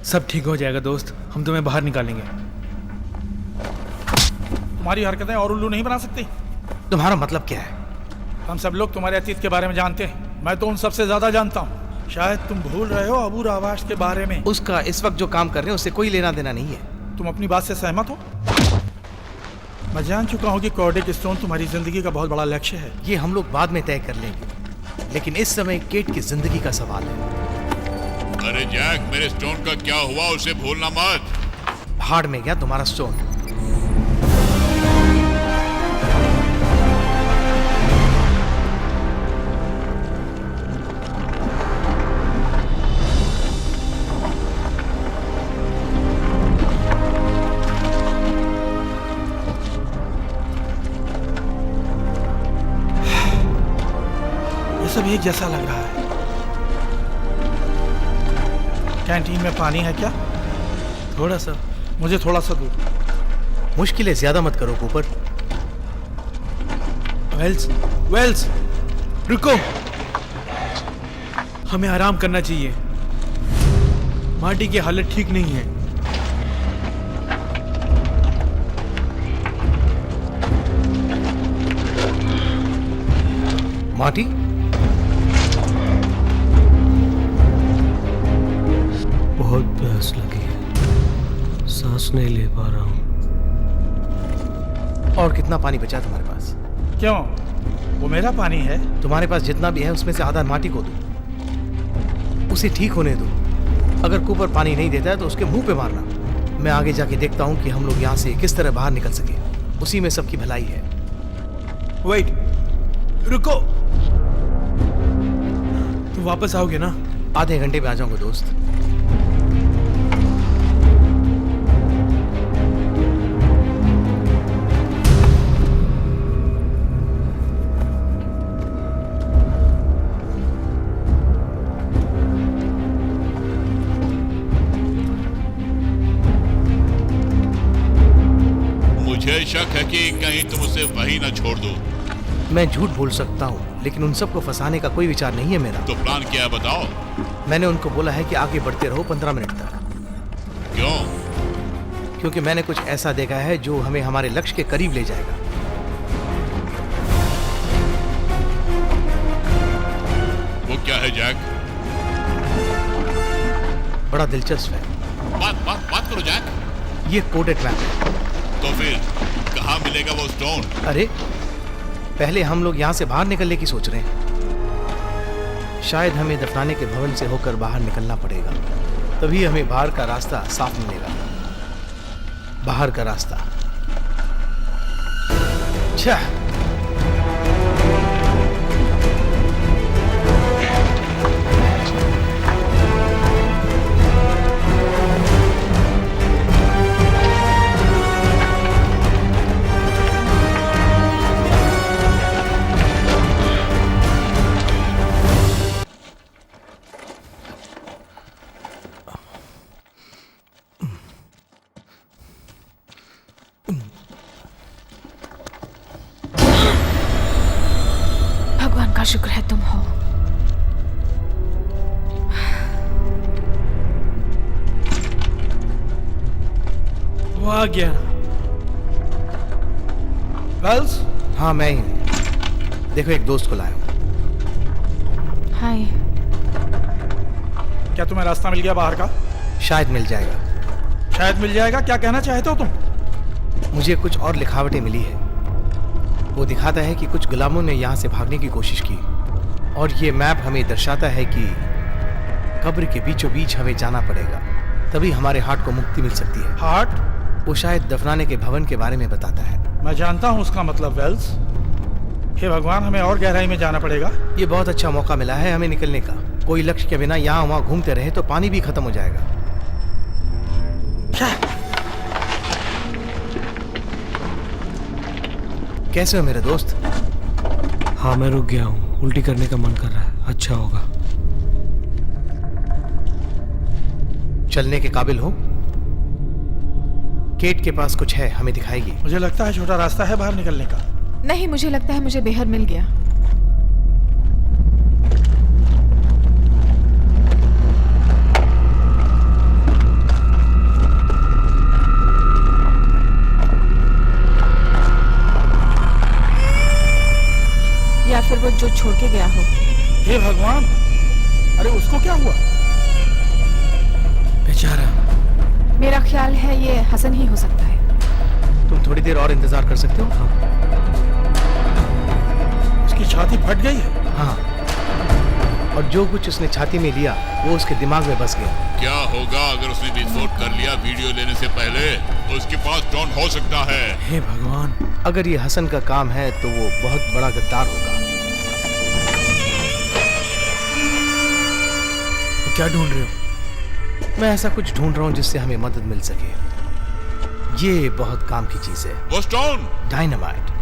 सब ठीक हो जाएगा दोस्त, हम तुम्हें बाहर निकालेंगे। तुम्हारी हरकतें और उल्लू नहीं बना सकती। तुम्हारा मतलब क्या है? हम सब लोग तुम्हारे अतीत के बारे में जानते हैं। मैं तो उन सबसे ज्यादा जानता हूँ। शायद तुम भूल रहे हो अबू रावाश के बारे में। उसका इस वक्त जो काम कर रहे हैं उससे कोई लेना देना नहीं है। तुम अपनी बात से सहमत हो? मैं जान चुका हूँ कि कोर्डिक स्टोन तुम्हारी जिंदगी का बहुत बड़ा लक्ष्य है। ये हम लोग बाद में तय कर लेंगे, लेकिन इस समय केट की जिंदगी का सवाल है। अरे जैक, मेरे स्टोन का क्या हुआ उसे भूलना मत। भाड़ में गया तुम्हारा स्टोन। सब एक जैसा लग रहा है। कैंटीन में पानी है क्या? थोड़ा सा। मुझे थोड़ा सा दो। मुश्किलें ज्यादा मत करो कूपर। वेल्स, रुको। हमें आराम करना चाहिए। मार्टी की हालत ठीक नहीं है। मार्टी, बहुत प्यास लगी है, सांस नहीं ले पा रहा हूँ। और कितना पानी बचा तुम्हारे पास? क्यों? वो मेरा पानी है। तुम्हारे पास जितना भी है उसमें से आधा माटी को दो, उसे ठीक होने दो। अगर कूपर पानी नहीं देता है तो उसके मुंह पे मारना। मैं आगे जाके देखता हूँ कि हम लोग यहाँ से किस तरह बाहर निकल सके। उसी में सबकी भलाई है। वेट, रुको। तुम वापस आओगे ना? आधे घंटे में आ जाऊंगा दोस्त। मुझे शक है कि कहीं तुम उसे वहीं ना छोड़ दो। मैं झूठ बोल सकता हूँ, लेकिन उन सबको फंसाने का कोई विचार नहीं है मेरा। तो प्लान क्या है बताओ? मैंने उनको बोला है कि आगे बढ़ते रहो 15 मिनट तक। क्यों? क्योंकि मैंने कुछ ऐसा देखा है जो हमें हमारे लक्ष्य के करीब ले जाएगा। वो क्या है जैक? बड़ा दिलचस्प है। बात करो जैक। ये कोडेड मैप है। तो फिर कहाँ मिलेगा वो स्टोन? अरे पहले हम लोग यहाँ से बाहर निकलने की सोच रहे हैं। शायद हमें दफनाने के भवन से होकर बाहर निकलना पड़ेगा, तभी हमें बाहर का रास्ता साफ मिलेगा। बाहर का रास्ता। अच्छा, भगवान का शुक्र है तुम हो। वो आ गया। गर्ल्स, हाँ मैं ही हूँ। देखो एक दोस्त को लाया हूँ। हाय। क्या तुम्हें रास्ता मिल गया बाहर का? शायद मिल जाएगा। शायद मिल जाएगा? क्या कहना चाहते हो तुम? मुझे कुछ और लिखावटें मिली है। वो दिखाता है कि कुछ गुलामों ने यहाँ से भागने की कोशिश की, और ये मैप हमें दर्शाता है कि कब्र के बीचों बीच हमें जाना पड़ेगा, तभी हमारे हार्ट को मुक्ति मिल सकती है। हार्ट? वो शायद दफनाने के भवन के बारे में बताता है। मैं जानता हूँ उसका मतलब। वेल्स, हे भगवान, हमें और गहराई में जाना पड़ेगा। ये बहुत अच्छा मौका मिला है हमें निकलने का। कोई लक्ष्य के बिना यहाँ वहाँ घूमते रहे तो पानी भी खत्म हो जाएगा। कैसे हो मेरे दोस्त? हाँ मैं रुक गया हूँ, उल्टी करने का मन कर रहा है। अच्छा होगा। चलने के काबिल हो? केट के पास कुछ है, हमें दिखाएगी। मुझे लगता है छोटा रास्ता है बाहर निकलने का। नहीं, मुझे लगता है मुझे बेहर मिल गया। या फिर वो जो छोड़ के गया हो। हे भगवान, अरे उसको क्या हुआ? बेचारा। मेरा ख्याल है ये हसन ही हो सकता है। तुम थोड़ी देर और इंतजार कर सकते हो? उसकी छाती फट गई है। हाँ, और जो कुछ उसने छाती में लिया वो उसके दिमाग में बस गया। क्या होगा अगर उसने विस्फोट कर लिया वीडियो लेने से पहले? उसके पास ड्रोन हो सकता है। हे भगवान, अगर ये हसन का काम है तो वो बहुत बड़ा गद्दार होगा। तो क्या ढूंढ रहे हो? मैं ऐसा कुछ ढूंढ रहा हूँ जिससे हमें मदद मिल सके। ये बहुत काम की चीज है। वो स्टोन? डायनामाइट।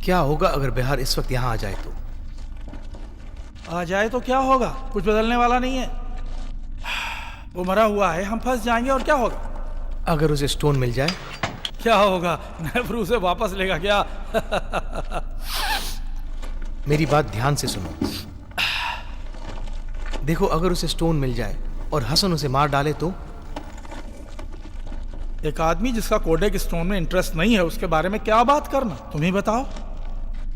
क्या होगा अगर बिहार इस वक्त यहाँ आ जाए तो? आ जाए तो क्या होगा? कुछ बदलने वाला नहीं है। वो मरा हुआ है, हम फंस जाएंगे और क्या होगा? अगर उसे स्टोन मिल जाए? क्या होगा? नेफ्रू उसे वापस लेगा क्या? मेरी बात ध्यान से सुनो। देखो, अगर उसे स्टोन मिल जाए और हसन उसे मार डाले तो? एक आदमी जिसका कोडेक स्टोन में इंटरेस्ट नहीं है, उसके बारे में क्या बात करना? तुम ही बताओ।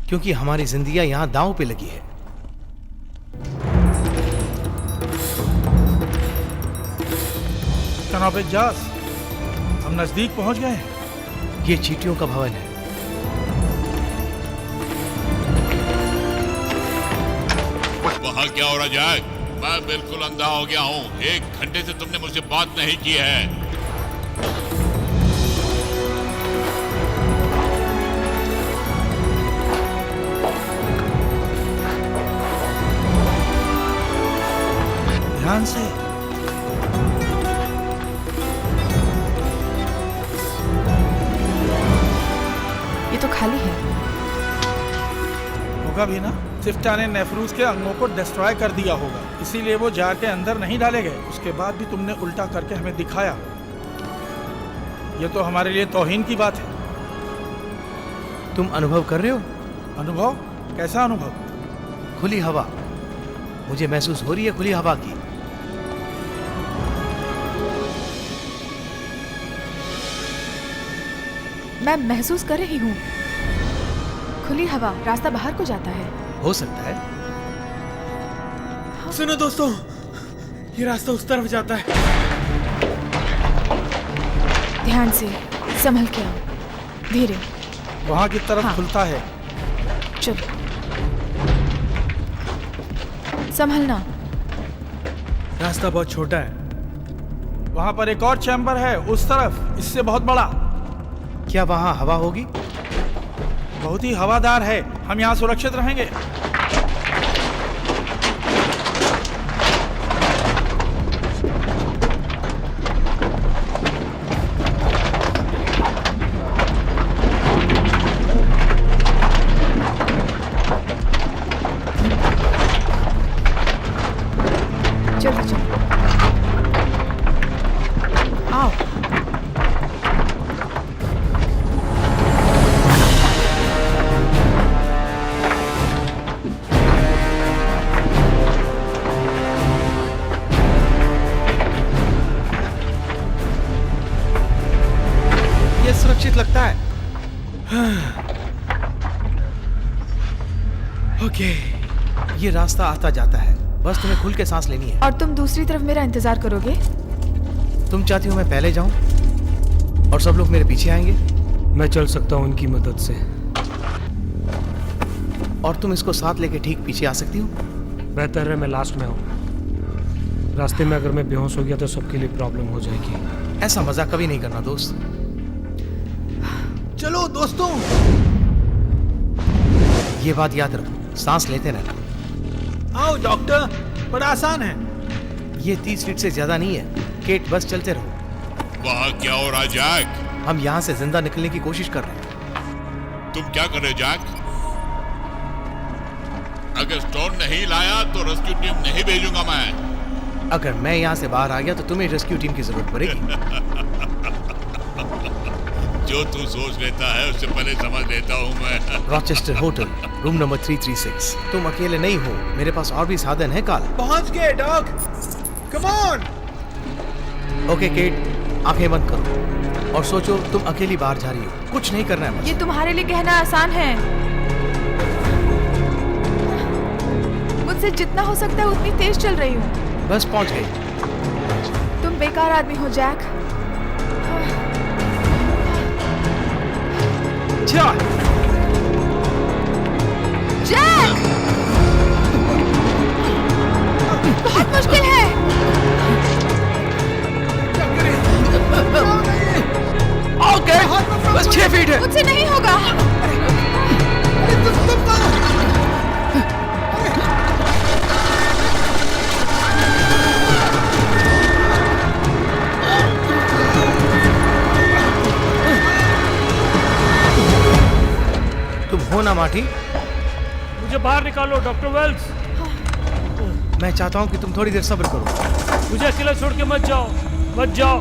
क्योंकि हमारी जिंदगियां यहां दांव पे लगी है। जनाब इजाज, हम नजदीक पहुंच गए हैं। ये चींटियों का भवन है। वहां क्या हो रहा जैक? मैं बिल्कुल अंधा हो गया हूँ। 1 घंटे से तुमने मुझसे बात नहीं की है। ध्यान से। ये तो खाली है। होगा भी ना, सिफ्टा ने नेफ्रूज के अंगों को डिस्ट्रॉय कर दिया होगा, इसीलिए वो जार के अंदर नहीं डाले गए। उसके बाद भी तुमने उल्टा करके हमें दिखाया। ये तो हमारे लिए तौहीन की बात है। तुम अनुभव कर रहे हो? अनुभव? कैसा अनुभव? खुली हवा। मुझे महसूस हो रही है खुली हवा की। मैं महसूस कर रही हूँ। खुली हवा, रास्ता बाहर को जाता है। हो सकता है। सुनो दोस्तों, ये रास्ता उस तरफ जाता है। ध्यान से, संभल के आओ, धीरे। वहां की तरफ खुलता है। चलो, संभलना। रास्ता बहुत छोटा है। वहां पर एक और चैम्बर है उस तरफ, इससे बहुत बड़ा। क्या वहां हवा होगी? बहुत ही हवादार है। हम यहाँ सुरक्षित रहेंगे। चलो चलो, आओ। ये सुरक्षित लगता है। ओके, ये रास्ता आता जाता है, बस तुम्हें खुल के सांस लेनी है। और तुम दूसरी तरफ मेरा इंतजार करोगे? तुम चाहती हो मैं पहले जाऊं और सब लोग मेरे पीछे आएंगे? मैं चल सकता हूँ उनकी मदद से। और तुम इसको साथ लेके ठीक पीछे आ सकती हो? बेहतर है मैं लास्ट में हूँ। रास्ते में अगर मैं बेहोश हो गया तो सबके लिए प्रॉब्लम हो जाएगी। ऐसा मजाक कभी नहीं करना दोस्त। चलो दोस्तों। ये बात याद रखो, सांस लेते रहना। आओ डॉक्टर, बड़ा आसान है। ये 30 फीट से ज्यादा नहीं है। केट, बस चलते रहो। वहाँ क्या हो रहा जैक? हम यहाँ से जिंदा निकलने की कोशिश कर रहे हैं। तुम क्या कर रहे हो जैक? अगर स्टोन नहीं लाया तो रेस्क्यू टीम नहीं भेजूंगा मैं। अगर मैं यहाँ से बाहर आ गया तो तुम्हें रेस्क्यू टीम की जरूरत पड़ेगी। जो तू सोच लेता है उससे पहले समझ लेता हूँ मैं। Rochester hotel, room number 336। तुम अकेले नहीं हो, मेरे पास और भी साधन है काल। पहुंच गए dog, come on. Okay Kate, आंखें बंद करो और सोचो तुम अकेली बाहर जा रही हो। कुछ नहीं करना है बस। ये तुम्हारे लिए कहना आसान है। मुझसे जितना हो सकता है उतनी तेज चल रही हूँ। बस पहुंच गई। तुम बेकार आदमी हो जैक। चल। जैक! बहुत मुश्किल है। ओके, बस 6 फीट है। मुझसे नहीं होगा। तुम हो ना माटी? मुझे बाहर निकालो डॉक्टर वेल्स। मैं चाहता हूँ कि तुम थोड़ी देर सब्र करो। मुझे अकेला छोड़ के मत जाओ, मत जाओ।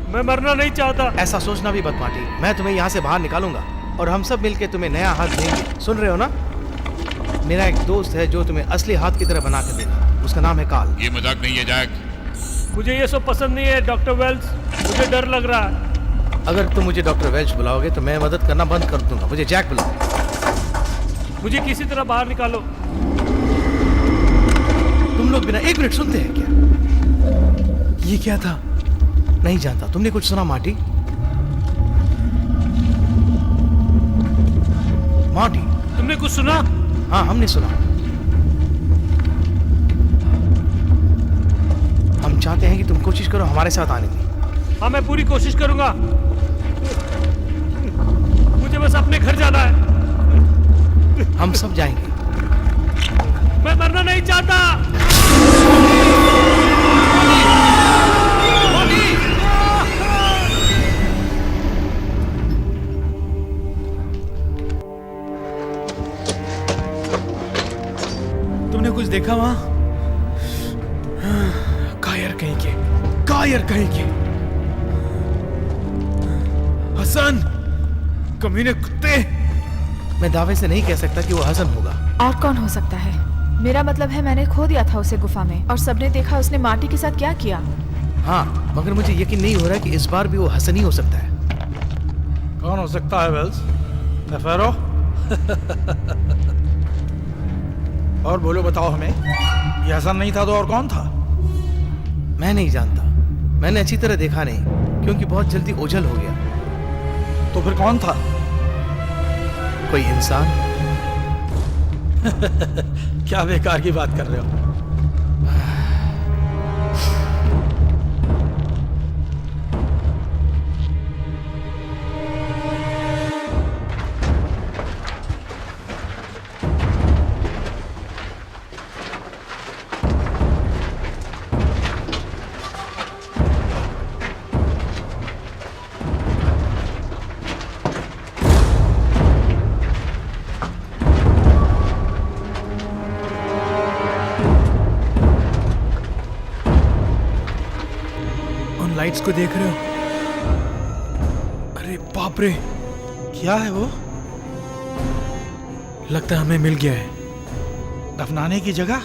मैं मरना नहीं चाहता। ऐसा सोचना भी मत माटी। मैं तुम्हें यहाँ से बाहर निकालूंगा और हम सब मिलके तुम्हें नया हाथ देंगे। सुन रहे हो ना? मेरा एक दोस्त है जो तुम्हें असली हाथ की तरह बना के देगा। उसका नाम है काल। ये मजाक नहीं है जैक। मुझे ये सब पसंद नहीं है डॉक्टर वेल्स। मुझे डर लग रहा है। अगर तुम मुझे डॉक्टर वेल्च बुलाओगे तो मैं मदद करना बंद कर दूंगा। मुझे जैक बुलाओ। मुझे किसी तरह बाहर निकालो। तुम लोग बिना 1 मिनट सुनते हैं क्या? ये क्या था? नहीं जानता। तुमने कुछ सुना माटी? माटी, तुमने कुछ सुना? हाँ हमने सुना। हम चाहते हैं कि तुम कोशिश करो हमारे साथ आने की। हाँ, मैं पूरी कोशिश करूंगा। मुझे बस अपने घर जाना है। हम सब जाएंगे। मैं मरना नहीं चाहता। तुमने कुछ देखा वहां? कायर कहीं के, कायर कहीं के। हसन, कमीने कुत्ते। मैं दावे से नहीं कह सकता कि वो हसन होगा। और कौन हो सकता है? मेरा मतलब है मैंने खो दिया था उसे गुफा में और सबने देखा उसने माटी के साथ क्या किया। हाँ, मगर मुझे यकीन नहीं हो रहा कि इस बार भी वो हसन ही हो सकता है। कौन हो सकता है वेल्स? नेफेरो? और बोलो, बताओ हमें, ये हसन नहीं था तो और कौन था? मैं नहीं जानता, मैंने अच्छी तरह देखा नहीं क्योंकि बहुत जल्दी ओझल हो गया। तो फिर कौन था? कोई इंसान। क्या बेकार की बात कर रहे हो? लाइट्स को देख रहे हो? अरे बाप रे, क्या है वो? लगता है हमें मिल गया है। दफनाने की जगह?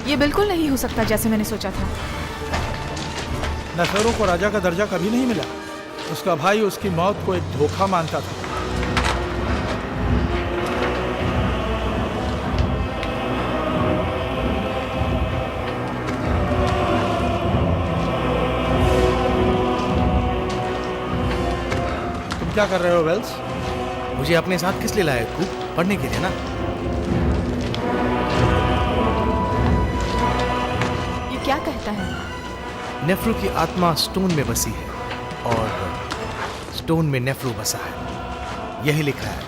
ये बिल्कुल नहीं हो सकता जैसे मैंने सोचा था। नेफेरो को राजा का दर्जा कभी नहीं मिला। उसका भाई उसकी मौत को एक धोखा मानता था। तुम क्या कर रहे हो वेल्स? मुझे अपने साथ किस लिए लाया? खूब पढ़ने के लिए ना। क्या कहता है? नेफ्रो की आत्मा स्टोन में बसी है और स्टोन में नेफ्रो बसा है, यही लिखा है।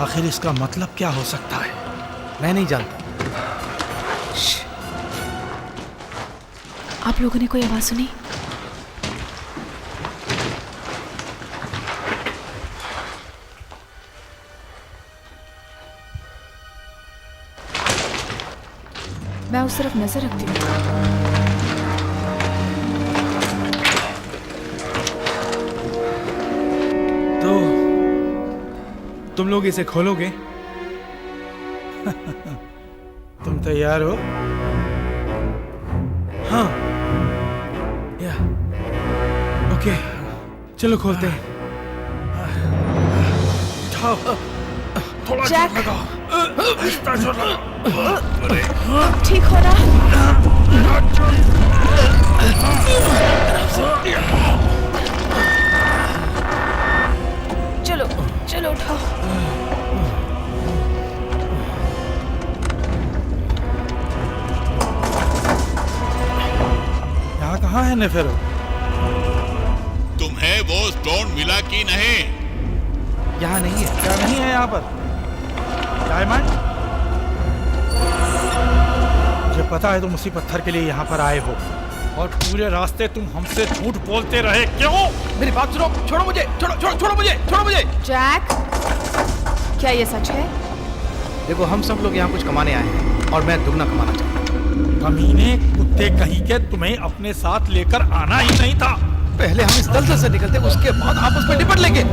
आखिर इसका मतलब क्या हो सकता है? मैं नहीं जानता। आप लोगों ने कोई आवाज सुनी? मैं उस तरफ नजर रखती हूँ। तो तुम लोग इसे खोलोगे? तुम तैयार हो? हाँ, या ओके, चलो खोलते हैं। थोड़ा जैक, लगाओ। ठीक हो ना? चलो चलो उठाओ। यहाँ कहाँ है नेफेरो? तुम्हें वो स्टोन मिला कि नहीं? यहाँ नहीं है। क्या नहीं है यहाँ पर? डायमंड? मुझे पता है तुम उसी पत्थर के लिए यहाँ पर आए हो और पूरे रास्ते तुम हमसे झूठ बोलते रहे। क्यों? मेरी बात सुनो, छोड़ो मुझे, छोड़ो मुझे। जैक, क्या ये सच है? देखो, हम सब लोग यहाँ कुछ कमाने आए हैं और मैं दुगना कमाना चाहता हूँ। कमीने कुत्ते कहीं के, तुम्हें अपने साथ लेकर आना ही नहीं था। पहले हम इस दलदल से निकलते, उसके बाद आपस में निपट लेंगे।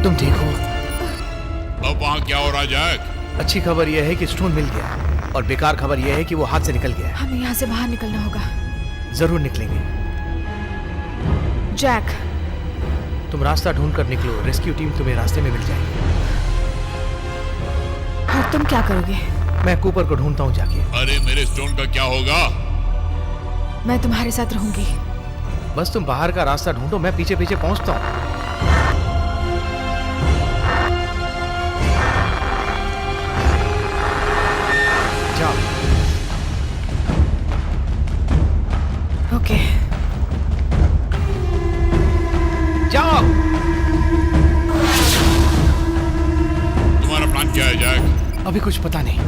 तुम ठीक हो? अब वहाँ क्या हो रहा जैक? अच्छी खबर यह है कि स्टोन मिल गया, और बेकार खबर यह है कि वो हाथ से निकल गया। हमें यहाँ से बाहर निकलना होगा। जरूर निकलेंगे। जैक, तुम रास्ता ढूंढ कर निकलो, रेस्क्यू टीम तुम्हें रास्ते में मिल जाएगी। और तुम क्या करोगे? मैं कूपर को ढूंढता हूँ जाके। अरे मेरे स्टोन का क्या होगा? मैं तुम्हारे साथ रहूंगी। बस तुम बाहर का रास्ता ढूंढो, मैं पीछे पीछे पहुंचता हूँ। जाओ। ओके, जाओ। तुम्हारा प्लान क्या है जैक? अभी कुछ पता नहीं।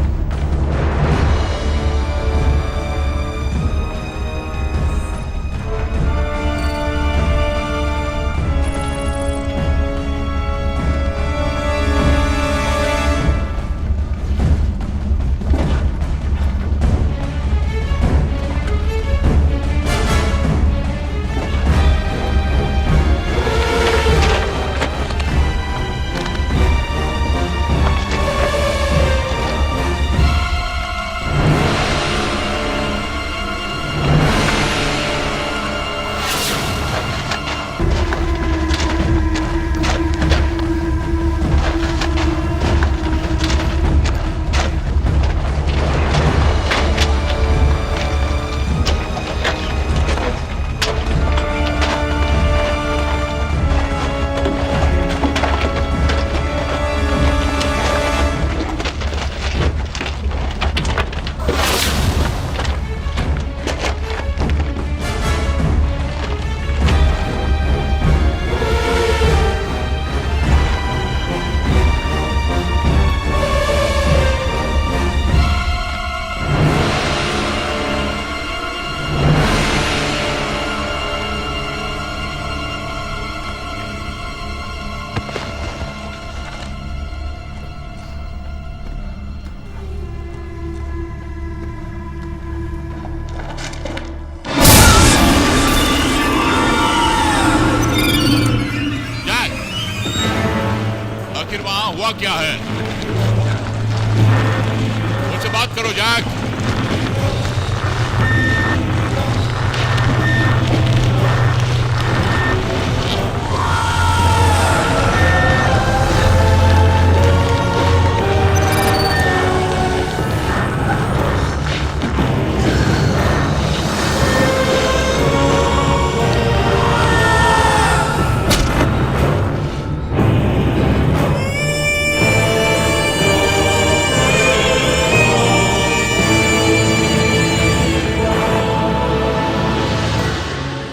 हुआ क्या है? मुझसे बात करो जैक।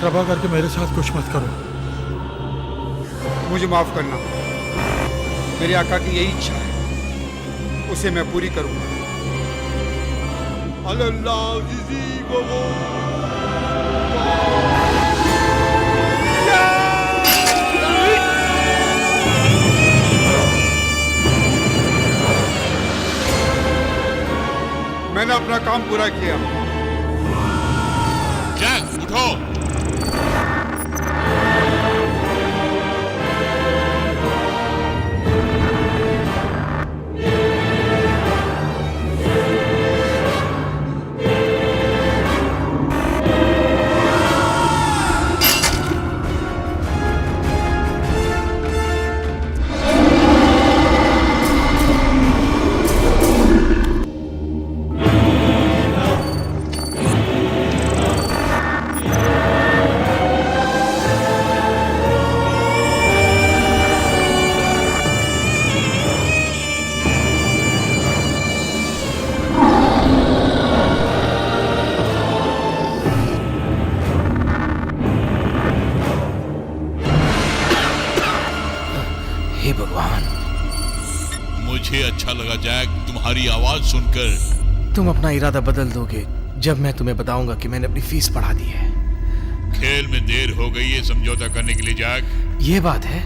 कृपा करके मेरे साथ कुछ मत करो। मुझे माफ करना, मेरे आका की यही इच्छा है। उसे मैं पूरी करूंगा। अल्लाह अज़ीज़ी को वो मैंने अपना काम पूरा किया। जैक उठो। हे भगवान, मुझे अच्छा लगा जैक तुम्हारी आवाज सुनकर। तुम अपना इरादा बदल दोगे जब मैं तुम्हें बताऊंगा कि मैंने अपनी फीस बढ़ा दी है। खेल में देर हो गई है समझौता करने के लिए जैक। ये बात है,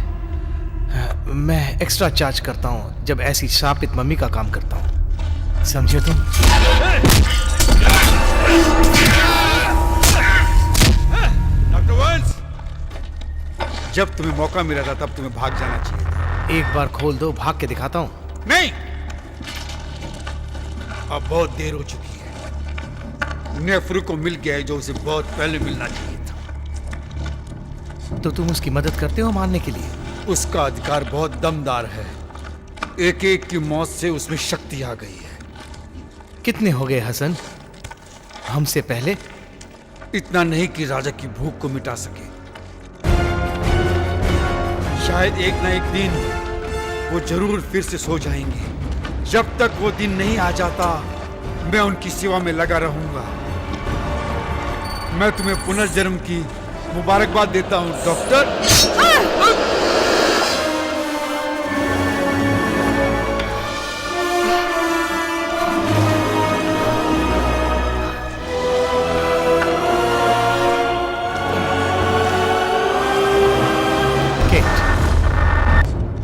मैं एक्स्ट्रा चार्ज करता हूँ जब ऐसी शापित मम्मी का काम करता हूँ, समझे तुम? डॉक्टर वंस, जब तुम्हें मौका मिला था तब तुम्हें भाग जाना चाहिए था। एक बार खोल दो, भाग के दिखाता हूँ। नहीं, अब बहुत देर हो चुकी है। नेफ्रू को मिल गया है जो उसे बहुत पहले मिलना चाहिए था। तो तुम उसकी मदद करते हो मारने के लिए? उसका अधिकार बहुत दमदार है। एक एक की मौत से उसमें शक्ति आ गई है। कितने हो गए हसन हमसे पहले? इतना नहीं कि राजा की भूख को मिटा सके। शायद एक ना एक दिन वो जरूर फिर से सो जाएंगे। जब तक वो दिन नहीं आ जाता मैं उनकी सेवा में लगा रहूंगा। मैं तुम्हें पुनर्जन्म की मुबारकबाद देता हूं डॉक्टर।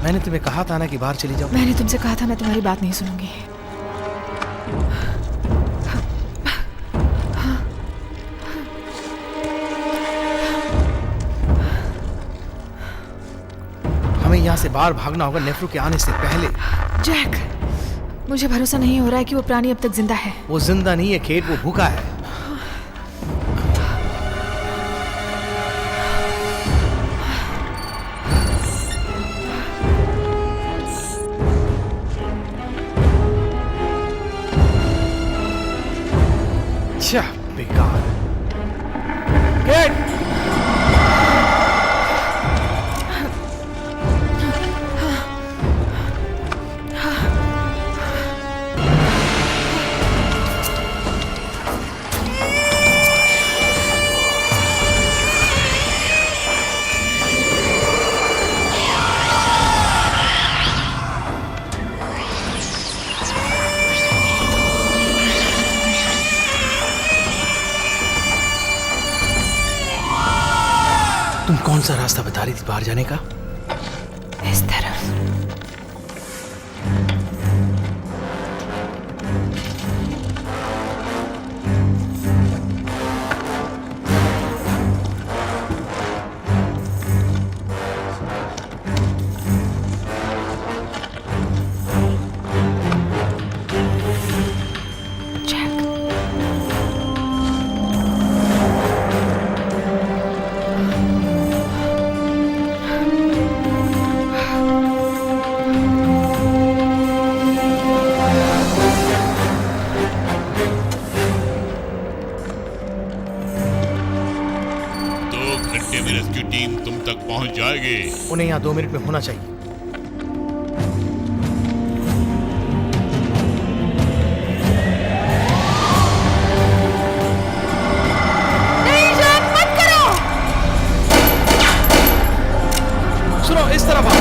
मैंने तुम्हें कहा था ना कि बाहर चली जाओ। मैंने तुमसे कहा था मैं तुम्हारी बात नहीं सुनूंगी। हमें यहाँ से बाहर भागना होगा नेफ्रू के आने से पहले। जैक, मुझे भरोसा नहीं हो रहा है कि वो प्राणी अब तक जिंदा है। वो जिंदा नहीं है केट, वो भूखा है। बेकार। केट! तुम कौन सा रास्ता बता रही थी बाहर जाने का? इस तरफ। टीम तुम तक पहुंच जाएगी। उन्हें यहाँ 2 मिनट में होना चाहिए। नहीं जैक, मत करो। सुनो, इस तरफ आओ।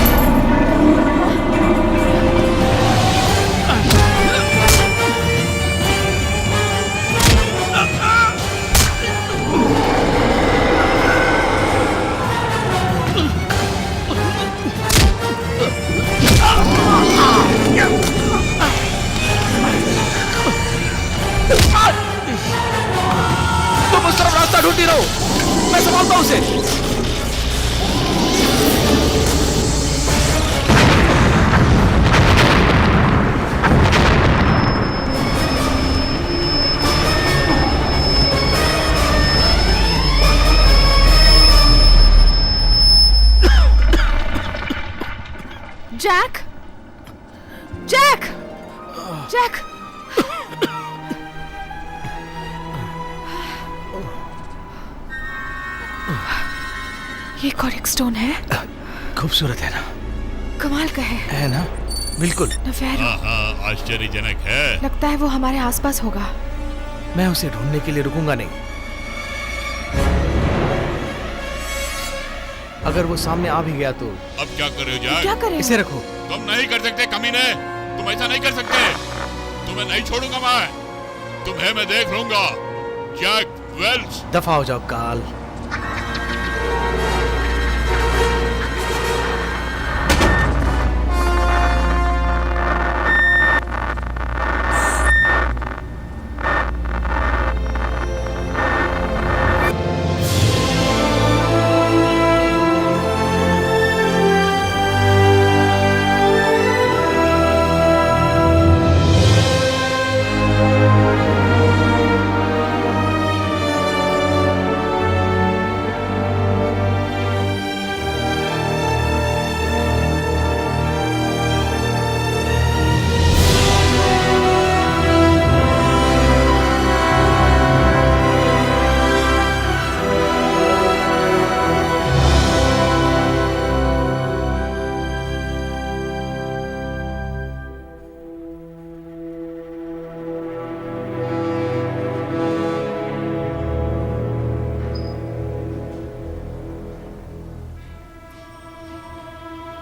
जैक। ये कॉरिक स्टोन है। खूबसूरत है ना? कमाल का है ना? बिल्कुल। नेफेरो। हाँ, आश्चर्यजनक है। लगता है वो हमारे आसपास होगा। मैं उसे ढूंढने के लिए रुकूंगा नहीं। अगर वो सामने आ भी गया तो अब क्या करे जैक? क्या करें? इसे रखो। तुम नहीं कर सकते कमीने, तुम ऐसा नहीं कर सकते। तुम्हें नहीं छोड़ूंगा मैं, तुम्हें मैं देख लूंगा। Jack Wells. दफा हो जाओ काल।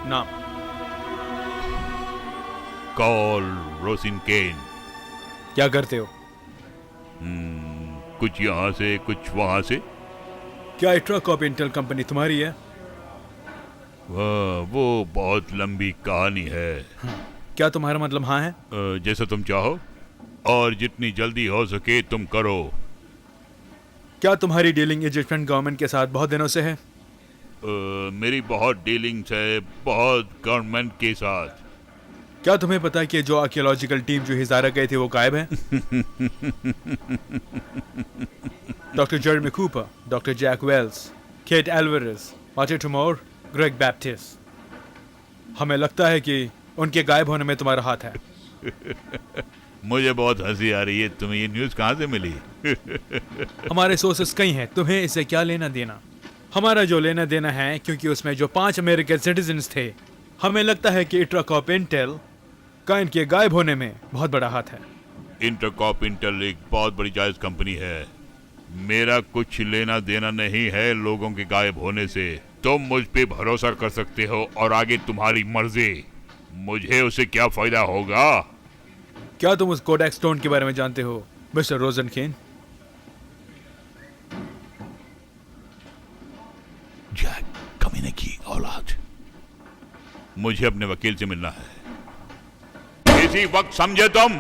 नाम कॉल रोसिनकेन। क्या करते हो? कुछ यहाँ से कुछ वहाँ से। क्या ट्रक इंटेल कंपनी तुम्हारी है? वो बहुत लंबी कहानी है। क्या तुम्हारा मतलब हाँ है? जैसा तुम चाहो और जितनी जल्दी हो सके तुम करो। क्या तुम्हारी डीलिंग इजिप्शियन गवर्नमेंट के साथ बहुत दिनों से है? मेरी बहुत डीलिंग्स है बहुत गवर्नमेंट के साथ। क्या तुम्हें पता है कि जो आर्कियोलॉजिकल टीम जो हिजारा गए थे वो गायब है? Doctor Jeremy Cooper, doctor Jack Wells, Kate Alvarez, Archer Toomer, Greg Baptiste. हमें लगता है कि उनके गायब होने में तुम्हारा हाथ है। मुझे बहुत हंसी आ रही है। तुम्हें ये न्यूज़ कहाँ से मिली? हमारे सोर्सेस कई हैं, तुम्हें इससे क्या लेना देना? हमारा जो लेना देना है क्योंकि उसमें जो 5 अमेरिकन सिटीजन्स थे, हमें लगता है कि इंटरकॉप इंटेल का इनके गायब होने में बहुत बड़ा हाथ है। इंटरकॉप इंटेल एक बहुत बड़ी जायज कंपनी है। मेरा कुछ लेना देना नहीं है लोगों के गायब होने से। तुम मुझ पे भरोसा कर सकते हो और आगे तुम्हारी मर्जी। मुझे उससे क्या फायदा होगा? क्या तुम उस कोडेक्स स्टोन के बारे में जानते हो मिस्टर रोजनकेन? जैक कमीने की औलाद। मुझे अपने वकील से मिलना है। इसी वक्त समझे तुम?